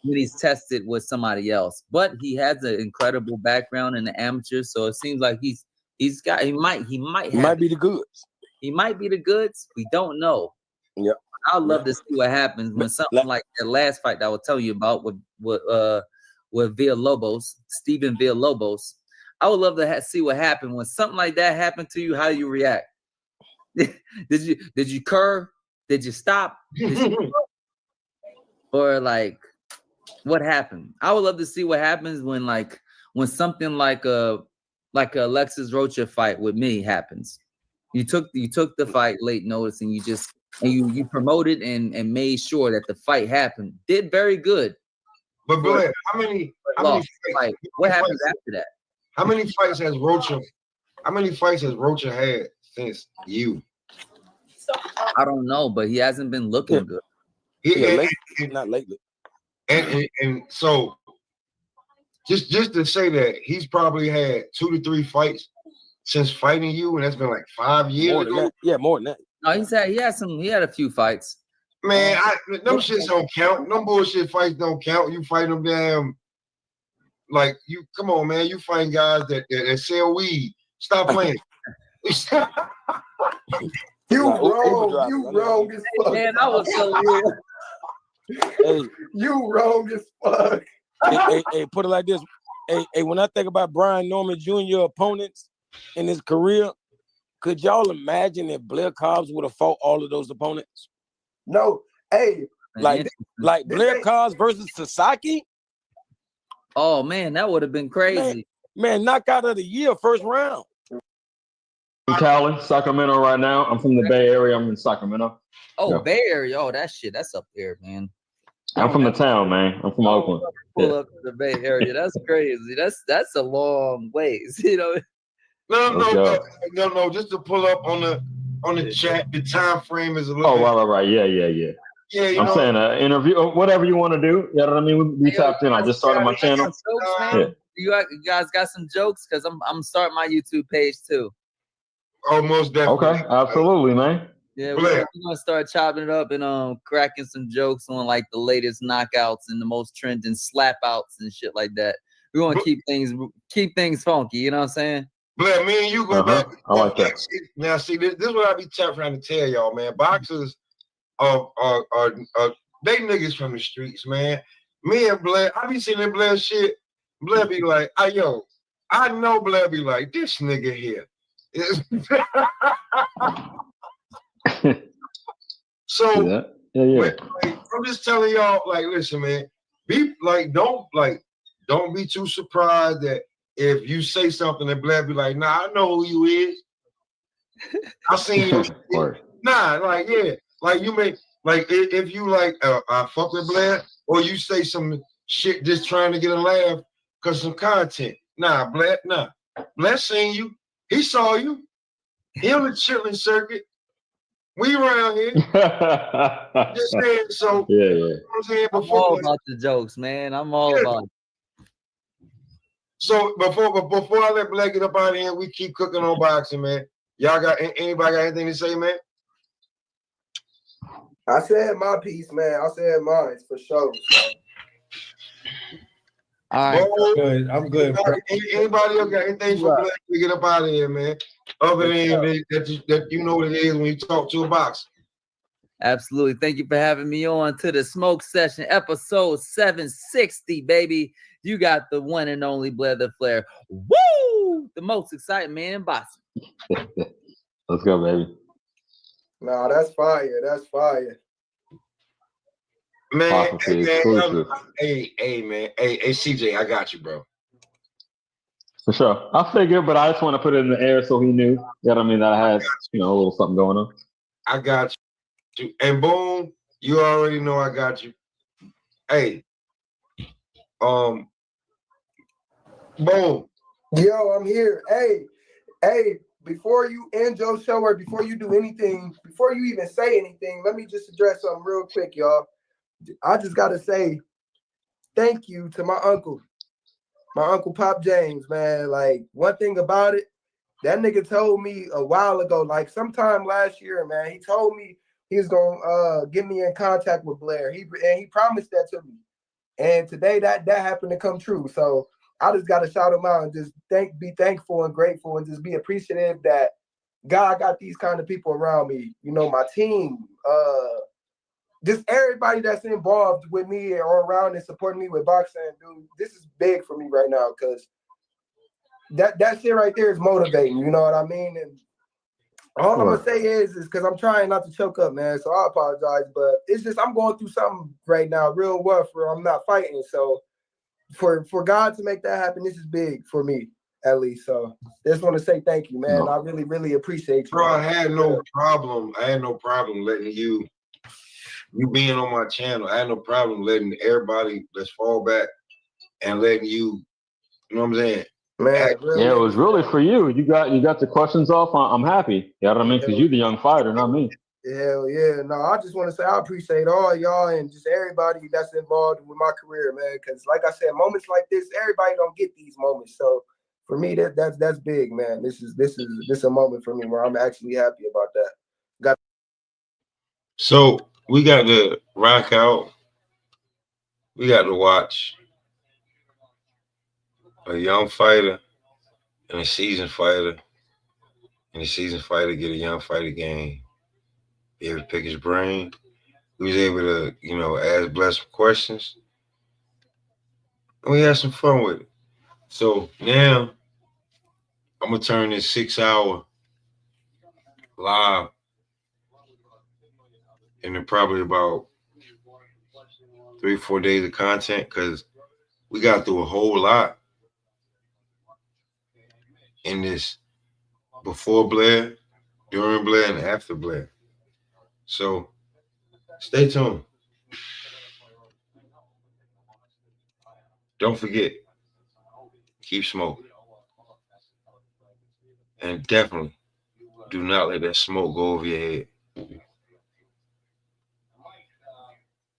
he's tested with somebody else. But he has an incredible background in the amateurs, so it seems like he might be the goods. He might be the goods. We don't know. Yep. I'd love to see what happens when something like that last fight that I will tell you about with Villalobos, Steven Villalobos. I would love to see what happened when something like that happened to you. How do you react? Did you curve? Did you stop? Or like, what happened? I would love to see what happens when something like a Alexis Rocha fight with me happens. You took the fight late notice and you promoted and made sure that the fight happened. Did very good. But Blair, how many fights, what happens after that? How many fights has Rocha had since you? I don't know, but he hasn't been looking good. Not lately. And so just to say that he's probably had 2 to 3 fights since fighting you, and that's been like 5 years ago. Yeah, more than that. No, he had a few fights. Man, them shits don't count. Them bullshit fights don't count. You fight them damn come on, man. You fighting guys that sell weed. Stop playing. You wrong as fuck. Man, I was so weird. Hey, you wrong as fuck. Hey, put it like this. Hey, when I think about Brian Norman Jr. opponents in his career, could y'all imagine if Blair Cobbs would have fought all of those opponents? No. Hey, like Blair Cobbs versus Sasaki? Oh man, that would have been crazy. Man, knockout of the year, first round. I'm Cali, Sacramento right now. I'm from the Bay Area. I'm in Sacramento. Oh, yeah. Bay Area. Oh, that's up there, man. I'm from the town, man. I'm from Oakland. Pull up to the Bay Area. That's crazy. That's a long ways, you know. No. Just to pull up on on the chat. The time frame is a little. Oh, right. Yeah. Yeah, you I'm know, saying an interview or whatever you want to do. You know what I mean? We tapped in. I just started my channel. Jokes, man. You guys got some jokes? Because I'm starting my YouTube page too. Almost definitely. Okay, absolutely, man. Yeah, we're gonna start chopping it up and cracking some jokes on like the latest knockouts and the most trending slap outs and shit like that. We want to keep things funky. You know what I'm saying? Blair, me and you go back. I like that. Now, see, this is what I be trying to tell y'all, man. Boxers are they niggas from the streets, man. Me and Blair, I be seeing that Blair shit. Blair be like, yo, I know Blair be like, this nigga here. So yeah. Like, I'm just telling y'all, like, listen, man, be like, don't be too surprised that if you say something and Blair be like, nah, I know who you is. I seen you. Nah, like, yeah, like you may like if you like I fuck with Blair, or you say some shit just trying to get a laugh because some content. Nah, Blair, nah. Blair seen you. He saw you. He on the chilling circuit. We around here. Just saying, so yeah. I'm all about the jokes, man. I'm all about it. So before I let Blair get up out of here, we keep cooking on boxing, man. Y'all got anybody got anything to say, man? I said my piece, man. I said mine for sure. So. All right, I'm good. Anybody else got anything for Blair to get up out of here, man? Other than that you know what it is when you talk to a boxer. Absolutely. Thank you for having me on to the Smoke Session, episode 760, baby. You got the one and only Blair The Flair. Woo! The most exciting man in boxing. Let's go, baby. Nah, that's fire. That's fire. Man, hey, man. Hey, CJ, I got you, bro. For sure. I figured, but I just want to put it in the air so he knew. You know what I mean? That I had, a little something going on. I got you. And boom, you already know I got you. Hey, boom. Yo, I'm here. Hey, before you end your show or before you do anything, before you even say anything, let me just address something real quick, y'all. I just got to say thank you to my uncle Pop James, man. Like, one thing about it, that nigga told me a while ago, like sometime last year, man, he told me he was going to get me in contact with Blair. He promised that to me. And today that happened to come true. So I just got to shout him out and just be thankful and grateful and just be appreciative that God got these kind of people around me. My team, just everybody that's involved with me or around and supporting me with boxing, dude. This is big for me right now because that shit right there is motivating. You know what I mean? And all I'm gonna say is because I'm trying not to choke up, man. So I apologize, but it's just I'm going through something right now, real rough, where I'm not fighting. So for God to make that happen, this is big for me, at least. So just want to say thank you, man. I really, really appreciate you. Bro, I had no problem. I had no problem letting you being on my channel. I had no problem letting everybody let's fall back and letting you know what I'm saying? Man, really, yeah, it was really for you. You got the questions off. I'm happy. You know what I mean? Because you're the young fighter, not me. Hell yeah. No, I just want to say I appreciate all y'all and just everybody that's involved with my career, man. Because like I said, moments like this, everybody don't get these moments. So for me, that's big, man. This is a moment for me where I'm actually happy about that. So we got to rock out. We got to watch a young fighter and a seasoned fighter, and a seasoned fighter get a young fighter game. Be able to pick his brain. We was able to, ask Blair some questions. And we had some fun with it. So now I'm gonna turn this 6-hour live into probably about 3-4 days of content because we got through a whole lot in this before Blair, during Blair, and after Blair. So stay tuned. Don't forget, keep smoking. And definitely Do not let that smoke go over your head.